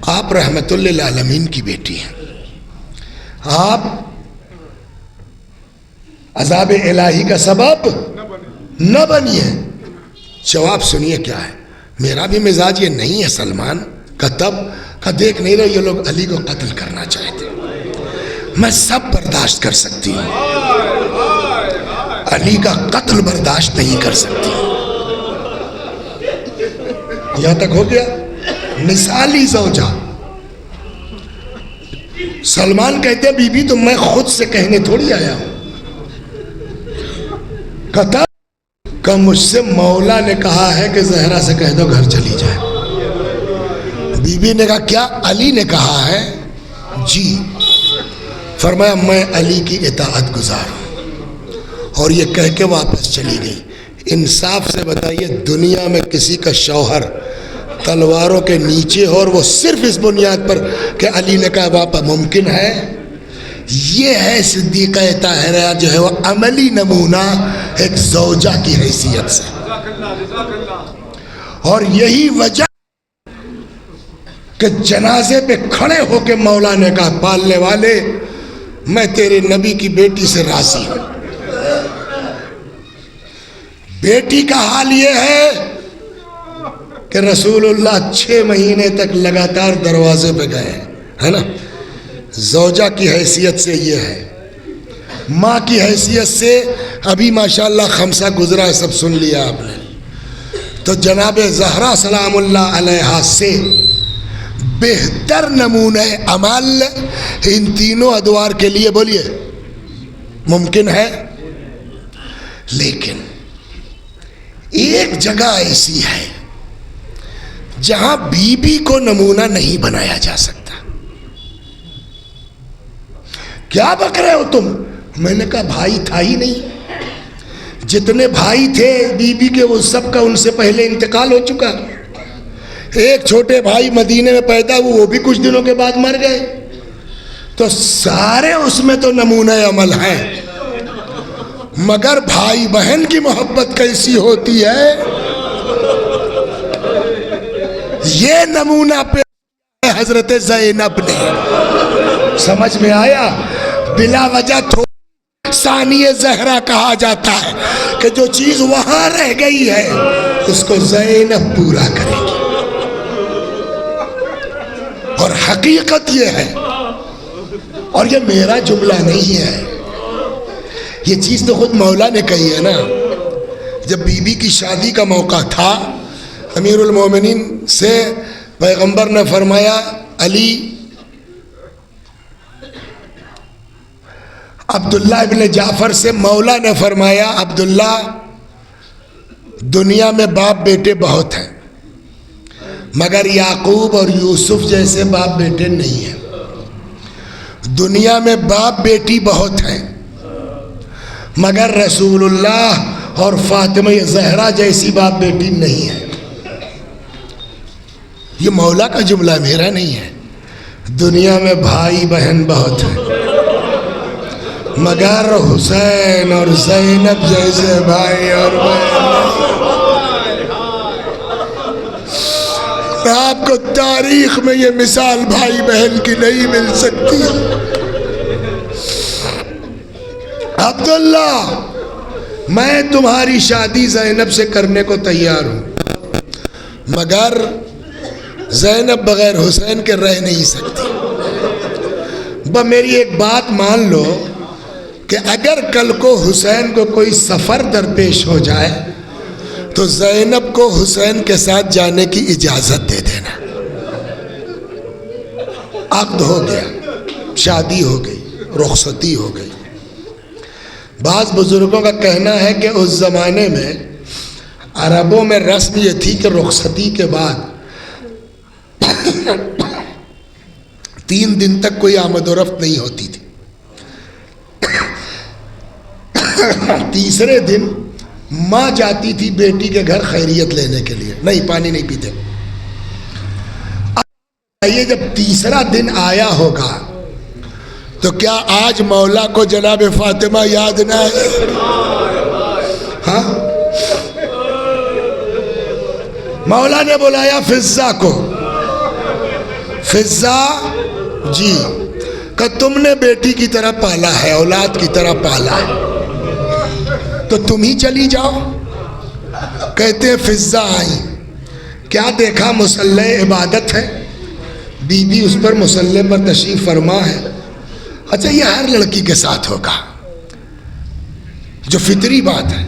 آپ رحمت للعالمین کی بیٹی ہیں، آپ عذاب الہی کا سبب نہ بنیے. جواب سنیے کیا ہے. میرا بھی مزاج یہ نہیں ہے سلمان کا. تب کا دیکھ نہیں رہے یہ لوگ علی کو قتل کرنا چاہتے، میں سب برداشت کر سکتی ہوں، علی کا قتل برداشت نہیں کر سکتی. یہاں تک ہو گیا. مثالی زوجہ سلمان کہتے بی بی تو میں خود سے کہنے تھوڑی آیا ہوں. کہتا کہ مجھ سے مولا نے کہا ہے کہ زہرا سے کہہ دو گھر چلی جائے. بی بی نے کہا کیا علی نے کہا ہے؟ جی. فرمایا میں علی کی اطاعت گزار ہوں. اور یہ کہہ کے واپس چلی گئی. انصاف سے بتائیے دنیا میں کسی کا شوہر تلواروں کے نیچے ہو اور وہ صرف اس بنیاد پر کہ علی نے کہا واپس ممکن ہے؟ یہ ہے صدیقہ طاہرہ جو ہے وہ عملی نمونہ ایک زوجہ کی حیثیت سے. اور یہی وجہ کہ جنازے پہ کھڑے ہو کے مولا نے کہا پالنے والے میں تیرے نبی کی بیٹی سے راضی ہوں. بیٹی کا حال یہ ہے کہ رسول اللہ 6 مہینے تک لگاتار دروازے پہ گئے ہے نا. زوجہ کی حیثیت سے یہ ہے. ماں کی حیثیت سے ابھی ماشاءاللہ خمسہ گزرا ہے، سب سن لیا آپ نے. تو جناب زہرا سلام اللہ علیہا سے بہتر نمونہ عمل ان تینوں ادوار کے لیے بولیے ممکن ہے. لیکن ایک جگہ ایسی ہے جہاں بی بی کو نمونہ نہیں بنایا جا سکتا. کیا بک رہے ہو تم؟ میں نے کہا بھائی تھا ہی نہیں. جتنے بھائی تھے بی بی کے وہ سب کا ان سے پہلے انتقال ہو چکا. ایک چھوٹے بھائی مدینے میں پیدا ہوئے وہ بھی کچھ دنوں کے بعد مر گئے. تو سارے اس میں تو نمونہ عمل ہیں، مگر بھائی بہن کی محبت کیسی ہوتی ہے یہ نمونہ پہ حضرت زینب نے. سمجھ میں آیا؟ بلا وجہ ثانی زہرا کہا جاتا ہے کہ جو چیز وہاں رہ گئی ہے اس کو زینب پورا کرے گی. اور حقیقت یہ ہے، اور یہ میرا جملہ نہیں ہے، یہ چیز تو خود مولا نے کہی ہے نا. جب بی بی کی شادی کا موقع تھا امیر المومنین سے پیغمبر نے فرمایا علی عبداللہ ابن جعفر سے مولا نے فرمایا عبداللہ دنیا میں باپ بیٹے بہت ہیں مگر یعقوب اور یوسف جیسے باپ بیٹے نہیں ہیں. دنیا میں باپ بیٹی بہت ہیں مگر رسول اللہ اور فاطمہ زہرا جیسی باپ بیٹی نہیں ہے. یہ مولا کا جملہ میرا نہیں ہے. دنیا میں بھائی بہن بہت ہیں مگر حسین اور زینب جیسے بھائی اور بہن. آپ کو تاریخ میں یہ مثال بھائی بہن کی نہیں مل سکتی. عبداللہ میں تمہاری شادی زینب سے کرنے کو تیار ہوں مگر زینب بغیر حسین کے رہ نہیں سکتی. میری ایک بات مان لو کہ اگر کل کو حسین کو کوئی سفر درپیش ہو جائے تو زینب کو حسین کے ساتھ جانے کی اجازت دے دینا. عقد ہو گیا، شادی ہو گئی، رخصتی ہو گئی. بعض بزرگوں کا کہنا ہے کہ اس زمانے میں عربوں میں رسم یہ تھی کہ رخصتی کے بعد 3 دن تک کوئی آمد و رفت نہیں ہوتی تھی. تیسرے دن ماں جاتی تھی بیٹی کے گھر خیریت لینے کے لیے، نہیں پانی نہیں پیتے. یہ جب تیسرا دن آیا ہوگا تو کیا آج مولا کو جناب فاطمہ یاد نہ ہے؟ ہاں مولا نے بلایا فضہ کو. فضہ جی کہ تم نے بیٹی کی طرح پالا ہے، اولاد کی طرح پالا ہے، تو تم ہی چلی جاؤ. کہتے ہیں فضہ آئی، کیا دیکھا مصلی عبادت ہے، بی بی اس پر مصلی پر تشریف فرما ہے. اچھا یہ ہر لڑکی کے ساتھ ہوگا جو فطری بات ہے.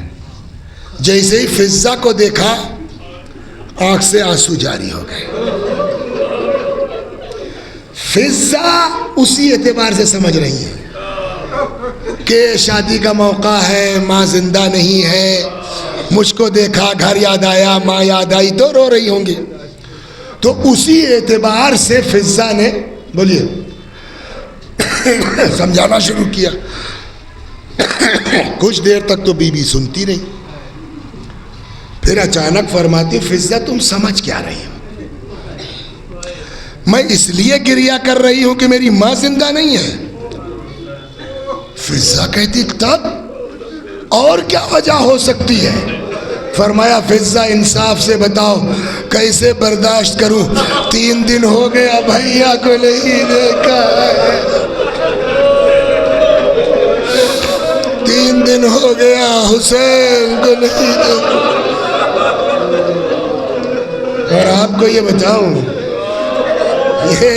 جیسے ہی فضہ کو دیکھا آنکھ سے آنسو جاری ہو گئے. فضا اسی اعتبار سے سمجھ رہی ہیں کہ شادی کا موقع ہے، ماں زندہ نہیں ہے، مجھ کو دیکھا گھر یاد آیا، ماں یاد آئی تو رو رہی ہوں گی. تو اسی اعتبار سے فضا نے بولیے سمجھانا شروع کیا. کچھ دیر تک تو بی بی سنتی رہی، پھر اچانک فرماتی فضا تم سمجھ کیا رہی ہو؟ میں اس لیے گریہ کر رہی ہوں کہ میری ماں زندہ نہیں ہے. فضا کہتی تب اور کیا وجہ ہو سکتی ہے؟ فرمایا فضا انصاف سے بتاؤ کیسے برداشت کروں، 3 دن ہو گیا بھیا کو نہیں دیکھا ہے، 3 دن ہو گیا حسین کو نہیں دیکھا. اور آپ کو یہ بتاؤں، یہ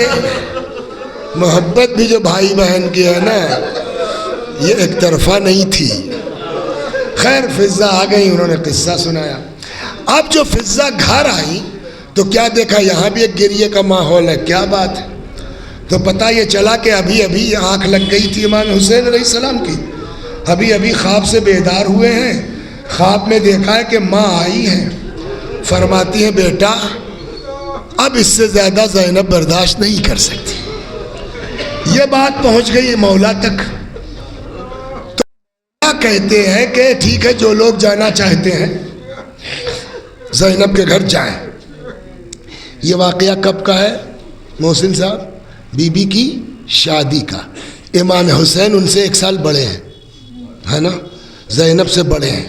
محبت بھی جو بھائی بہن کی ہے نا، یہ ایک طرفہ نہیں تھی. خیر فضا آ گئی، انہوں نے قصہ سنایا. اب جو فضا گھر آئی تو کیا دیکھا، یہاں بھی ایک گریے کا ماحول ہے. کیا بات ہے؟ تو پتہ یہ چلا کہ ابھی ابھی آنکھ لگ گئی تھی امام حسین علیہ السلام کی، ابھی ابھی خواب سے بیدار ہوئے ہیں. خواب میں دیکھا ہے کہ ماں آئی ہیں، فرماتی ہیں بیٹا اب اس سے زیادہ زینب برداشت نہیں کر سکتی. یہ بات پہنچ گئی مولا تک. کہتے ہیں کہ ٹھیک ہے جو لوگ جانا چاہتے ہیں زینب کے گھر جائیں. یہ واقعہ کب کا ہے محسن صاحب؟ بی بی کی شادی کا. امام حسین ان سے 1 سال بڑے ہیں، ہے نا، زینب سے بڑے ہیں.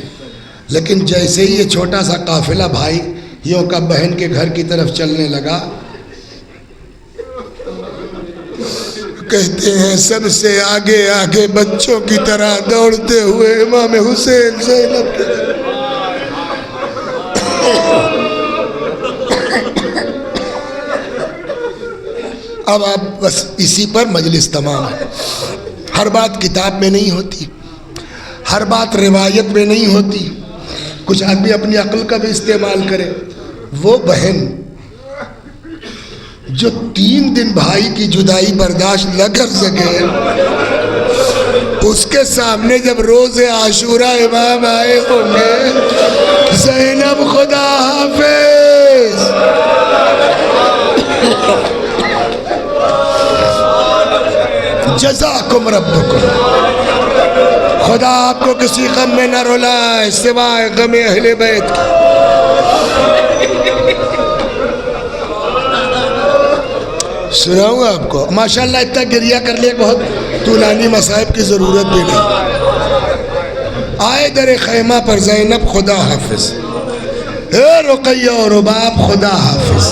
لیکن جیسے ہی یہ چھوٹا سا قافلہ بھائی یوں کا بہن کے گھر کی طرف چلنے لگا، کہتے ہیں سب سے آگے آگے بچوں کی طرح دوڑتے ہوئے امام حسین زینب کے. اب آپ بس اسی پر مجلس تمام ہے. ہر بات کتاب میں نہیں ہوتی، ہر بات روایت میں نہیں ہوتی. کچھ آدمی اپنی عقل کا بھی استعمال کرے. وہ بہن جو 3 دن بھائی کی جدائی برداشت نہ کر سکے، اس کے سامنے جب روز عاشوراء امام آئے ہوں گے، زینب خدا حافظ، جزاکم ربکم، خدا آپ کو کسی غم میں نہ رلائے سوائے غم اہل بیت کی. سناؤں آپ کو ماشاءاللہ اتنا گریہ کر لیا، بہت طولانی مصائب کی ضرورت بھی نہیں. آئے در خیمہ پر زینب خدا حافظ، اے رقیہ و رباب خدا حافظ.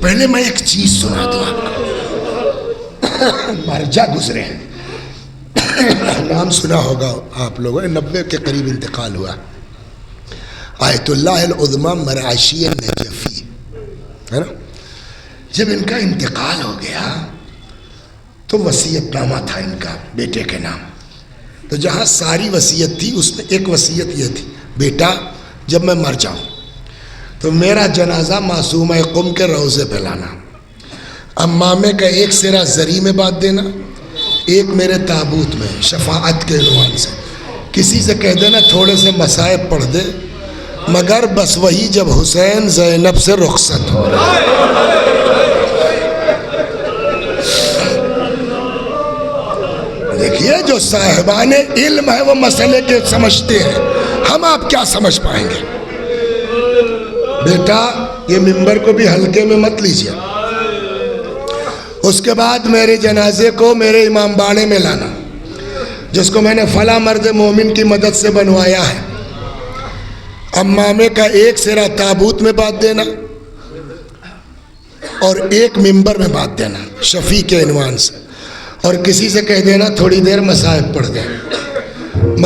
پہلے میں ایک چیز سنا دوں آپ کو. مرجع گزرے ہیں، نام سنا ہوگا آپ لوگوں نے، 90 کے قریب انتقال ہوا. آیت اللہ العظمی مرعشی النجفی، ہے نا. جب ان کا انتقال ہو گیا تو وصیت نامہ تھا ان کا بیٹے کے نام. تو جہاں ساری وصیت تھی اس میں ایک وصیت یہ تھی، بیٹا جب میں مر جاؤں تو میرا جنازہ معصومہ قم کے روضے پہ لانا، امامے کا ایک سرا زری میں باندھ دینا، ایک میرے تابوت میں شفاعت کے عنوان سے. کسی سے کہہ دینا تھوڑے سے مصائب پڑھ دے، مگر بس وہی جب حسین زینب سے رخصت ہو رہا ہے. دیکھیے جو صاحبان علم ہے وہ مسئلے کے سمجھتے ہیں، ہم آپ کیا سمجھ پائیں گے. بیٹا یہ ممبر کو بھی ہلکے میں مت لیجیے. اس کے بعد میرے جنازے کو میرے امام باڑے میں لانا، جس کو میں نے فلاں مرد مومن کی مدد سے بنوایا ہے. امامے کا ایک سرا تابوت میں باندھ دینا اور ایک ممبر میں باندھ دینا شفیع کے عنوان سے، اور کسی سے کہہ دینا تھوڑی دیر مصائب پڑھ دیں،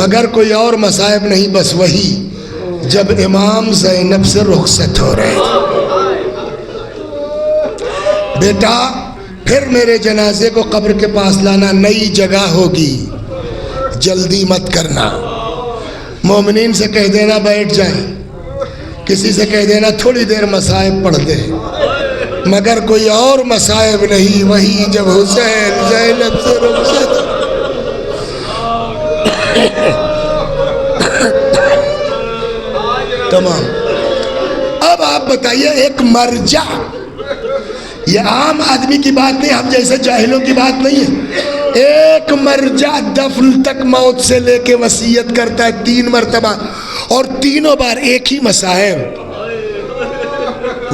مگر کوئی اور مصائب نہیں، بس وہی جب امام زینب سے رخصت ہو رہے تھے. بیٹا پھر میرے جنازے کو قبر کے پاس لانا، نئی جگہ ہوگی، جلدی مت کرنا. مومنین سے کہہ دینا بیٹھ جائیں، کسی سے کہہ دینا تھوڑی دیر مصائب پڑھ دیں، مگر کوئی اور مصائب نہیں، وہی جب حسین زینب سے رخصت تمام۔ اب آپ بتائیے، ایک مرجع، یہ عام آدمی کی بات نہیں، ہم جیسے جاہلوں کی بات نہیں ہے، ایک مرجع دفن تک موت سے لے کے وصیت کرتا ہے 3 مرتبہ، اور تینوں بار ایک ہی مصائب۔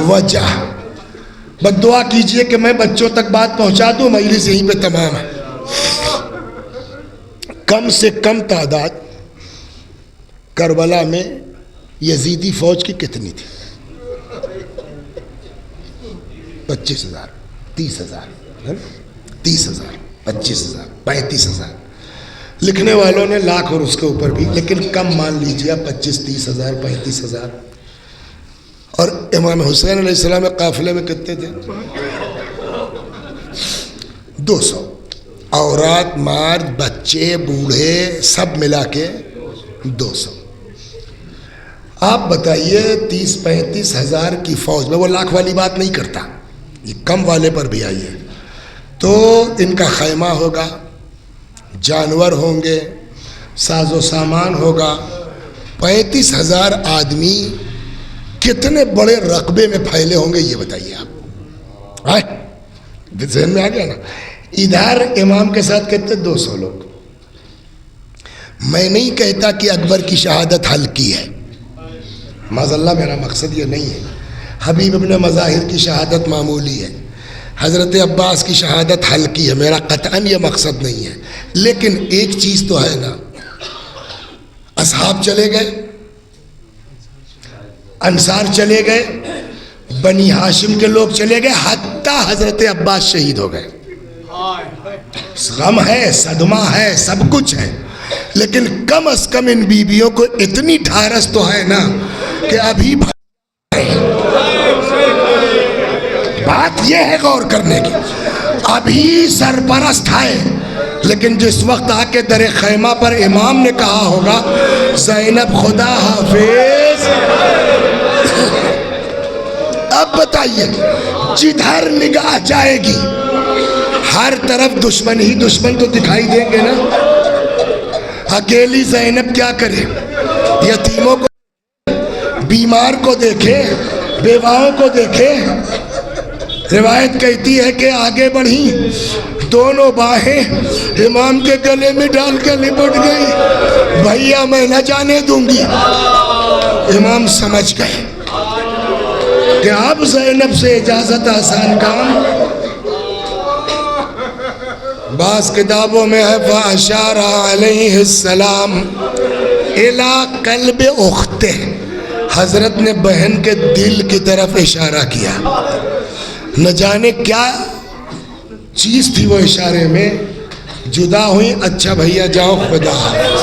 وجہ بس دعا کیجئے کہ میں بچوں تک بات پہنچا دوں، مجلس یہیں پہ تمام ہے۔ کم سے کم تعداد کربلا میں یزیدی فوج کی کتنی تھی؟ 25,000، 30,000، 30,000، 25,000، 35,000۔ لکھنے والوں نے لاکھ اور اس کے اوپر بھی، لیکن کم مان لیجیے 25-30,000، 35,000۔ اور امام حسین علیہ السلام کے قافلے میں کتنے تھے؟ 200۔ عورات، مرد، بچے، بوڑھے سب ملا کے 200۔ آپ بتائیے 30-35,000 کی فوج میں، وہ لاکھ والی بات نہیں کرتا، یہ کم والے پر بھی آئیے، تو ان کا خیمہ ہوگا، جانور ہوں گے، ساز و سامان ہوگا۔ 35,000 آدمی کتنے بڑے رقبے میں پھیلے ہوں گے یہ بتائیے آپ، ذہن میں آ گیا نا؟ ادھر امام کے ساتھ کتنے؟ 200 لوگ۔ میں نہیں کہتا کہ اکبر کی شہادت ہلکی ہے، معاذ اللہ، میرا مقصد یہ نہیں ہے۔ حبیب ابن مظاہر کی شہادت معمولی ہے، حضرت عباس کی شہادت ہلکی ہے، میرا قطعاً یہ مقصد نہیں ہے۔ لیکن ایک چیز تو ہے نا، اصحاب چلے گئے، انصار چلے گئے، بنی ہاشم کے لوگ چلے گئے، حتیٰ حضرت عباس شہید ہو گئے۔ غم ہے، صدمہ ہے، سب کچھ ہے، لیکن کم از کم ان بیویوں کو اتنی ڈھارس تو ہے نا کہ ابھی بات یہ ہے غور کرنے کی، ابھی سرپرست ہے، لیکن جس وقت آ کے در خیمہ پر امام نے کہا ہوگا زینب خدا حافظ، اب بتائیے جدھر نگاہ جائے گی ہر طرف دشمن ہی دشمن تو دکھائی دیں گے نا۔ اکیلی زینب کیا کرے؟ یتیموں کو، بیمار کو دیکھے، بیواؤں کو دیکھے۔ روایت کہتی ہے کہ آگے بڑھی، دونوں باہیں امام کے گلے میں ڈال کر لپٹ گئی، بھیا میں نہ جانے دوں گی۔ امام سمجھ گئے کہ اب زینب سے اجازت آسان کام۔ بعض کتابوں میں ہے فَأَشَارَ عَلَيْهِ السَّلَامُ إِلَىٰ قَلْبِ أُخْتِهِ، حضرت نے بہن کے دل کی طرف اشارہ کیا۔ نہ جانے کیا چیز تھی وہ اشارے میں، جدا ہوئی، اچھا بھیا جاؤ خدا حافظ۔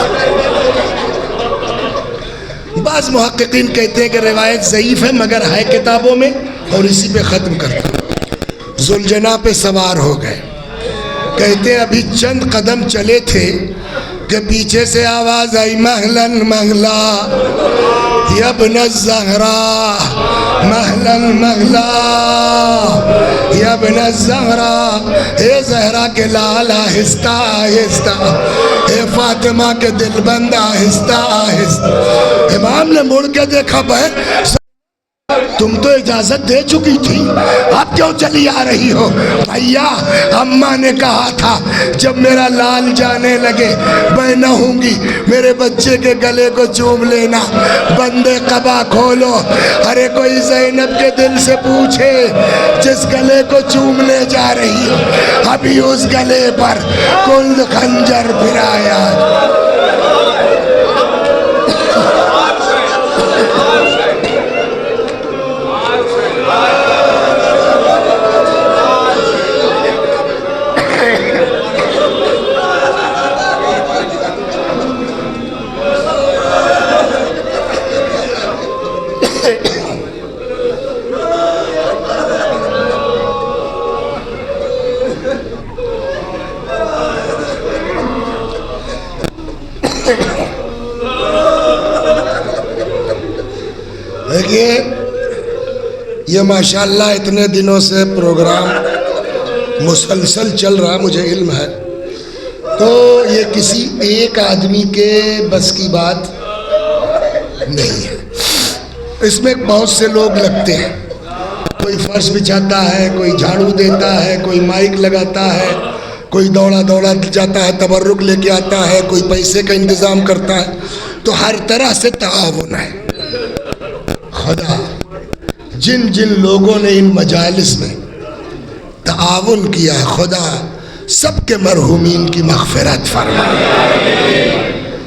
بعض محققین کہتے ہیں کہ روایت ضعیف ہے مگر ہے کتابوں میں، اور اسی پہ ختم کرتا ہوں۔ ذوالجناح پہ سوار ہو گئے، کہتے ہیں ابھی چند قدم چلے تھے کہ پیچھے سے آواز آئی مہلن مہلا یا ابن الزہرا، مہلن مہلا یا ابن الزہرا، اے زہرا کے لال آہستہ آہستہ، اے فاطمہ کے دل بند آہستہ آہستہ۔ امام نے مڑ کے دیکھا، بہن تم تو اجازت دے چکی تھی، اب کیوں چلی آ رہی ہو؟ بھیا اماں نے کہا تھا جب میرا لال جانے لگے میں نہ ہوں گی، میرے بچے کے گلے کو چوم لینا، بندے قبا کھولو۔ ارے کوئی زینب کے دل سے پوچھے جس گلے کو چومنے جا رہی ہو، ابھی اس گلے پر کل خنجر پھرایا۔ یہ ماشاءاللہ اتنے دنوں سے پروگرام مسلسل چل رہا، مجھے علم ہے، تو یہ کسی ایک آدمی کے بس کی بات نہیں ہے، اس میں بہت سے لوگ لگتے ہیں، کوئی فرش بچھاتا ہے، کوئی جھاڑو دیتا ہے، کوئی مائک لگاتا ہے، کوئی دوڑا جاتا ہے تبرک لے کے آتا ہے، کوئی پیسے کا انتظام کرتا ہے، تو ہر طرح سے تعاون ہے۔ خدا جن جن لوگوں نے ان مجالس میں تعاون کیا ہے، خدا سب کے مرحومین کی مغفرت فرمائے،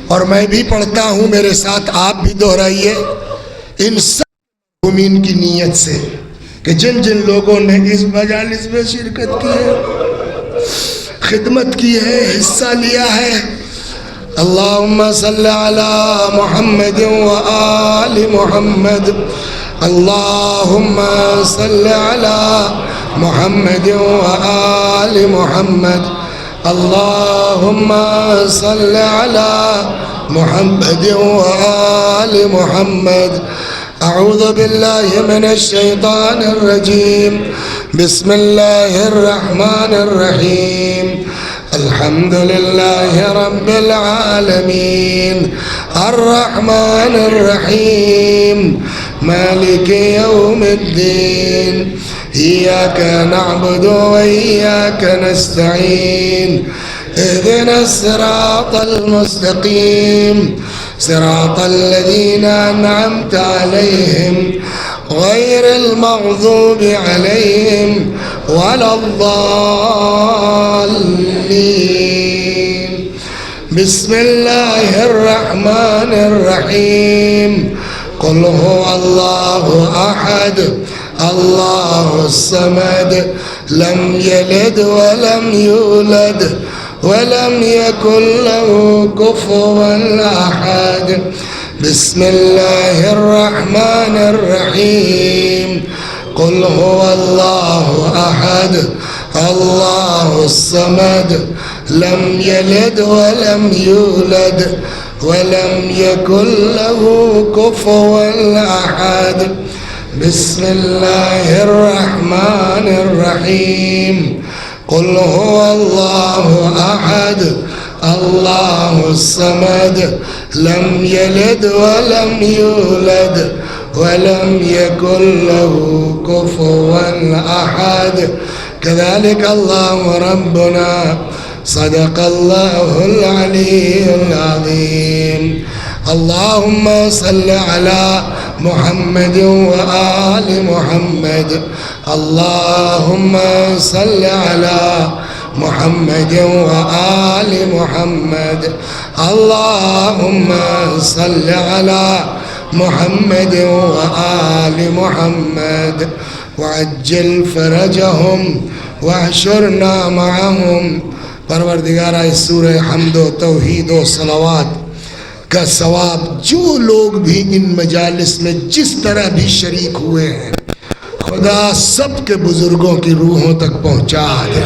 اور میں بھی پڑھتا ہوں، میرے ساتھ آپ بھی دہرائیے، ان سب مرحومین کی نیت سے کہ جن جن لوگوں نے اس مجالس میں شرکت کی ہے، خدمت کی ہے، حصہ لیا ہے۔ اللہم صلی علی محمد و آل محمد، اللہم صلی علی محمد و آل محمد، اللہم صلی علی محمد و آل محمد۔ اعوذ باللہ من الشیطان الرجیم، بسم اللہ الرحمن الرحیم، الحمد للہ رب العالمین، الرحمن الرحیم، مالک یوم الدین، ایاک نعبد و ایاک نستعین، اہدنا الصراط المستقیم، صراط الذین انعمت علیہم غیر المغضوب علیہم ولا الضالین۔ بسم اللہ الرحمن الرحیم، قل هو اللہ احد اللہ الصمد، لم یلد ولم یولد ولم یکن له کفوا احد۔ بسم اللہ الرحمن الرحیم، قل هو اللہ احد اللہ الصمد، لم یلد ولم یولد ولم یکن له کفوا احد۔ بسم اللہ الرحمن الرحیم، قل هو اللہ احد اللہ الصمد، لم یلد ولم یولد ولم یکن له کفوا احد۔ كذلك الله ربنا صدق الله العلي العظيم۔ اللهم صل على محمد وآل محمد، اللهم صل على محمد وآل محمد، اللهم صل على محمد وآل محمد، وعجل فرجهم واحشرنا معهم۔ پروردگارہ اس سورہ حمد و توحید و صلوات کا ثواب جو لوگ بھی ان مجالس میں جس طرح بھی شریک ہوئے ہیں، خدا سب کے بزرگوں کی روحوں تک پہنچا دے،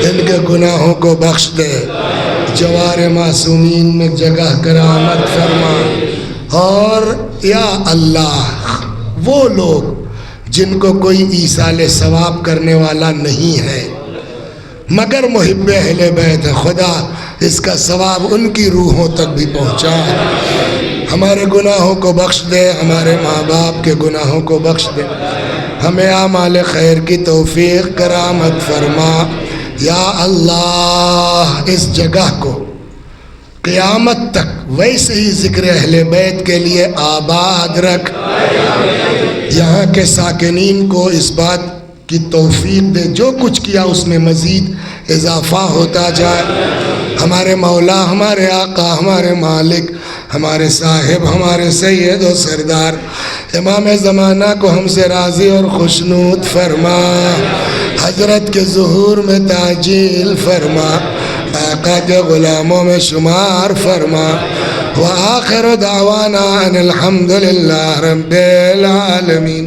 ان کے گناہوں کو بخش دے، جوار معصومین میں جگہ کرامت فرما۔ اور یا اللہ وہ لوگ جن کو کوئی ایصال ثواب کرنے والا نہیں ہے مگر محب اہل بیت ہے، خدا اس کا ثواب ان کی روحوں تک بھی پہنچا، ہمارے گناہوں کو بخش دے، ہمارے ماں باپ کے گناہوں کو بخش دے، ہمیں اعمال خیر کی توفیق کرامت فرما۔ یا اللہ اس جگہ کو قیامت تک ویسے ہی ذکر اہل بیت کے لیے آباد رکھ، یہاں کے ساکنین کو اس بات کی توفیق دے جو کچھ کیا اس میں مزید اضافہ ہوتا جائے۔ ہمارے مولا، ہمارے آقا، ہمارے مالک، ہمارے صاحب، ہمارے سید و سردار امام زمانہ کو ہم سے راضی اور خوشنود فرما، حضرت کے ظہور میں تعجیل فرما، آقا کے غلاموں میں شمار فرما۔ وآخر دعوانا ان الحمد للہ رب العالمین۔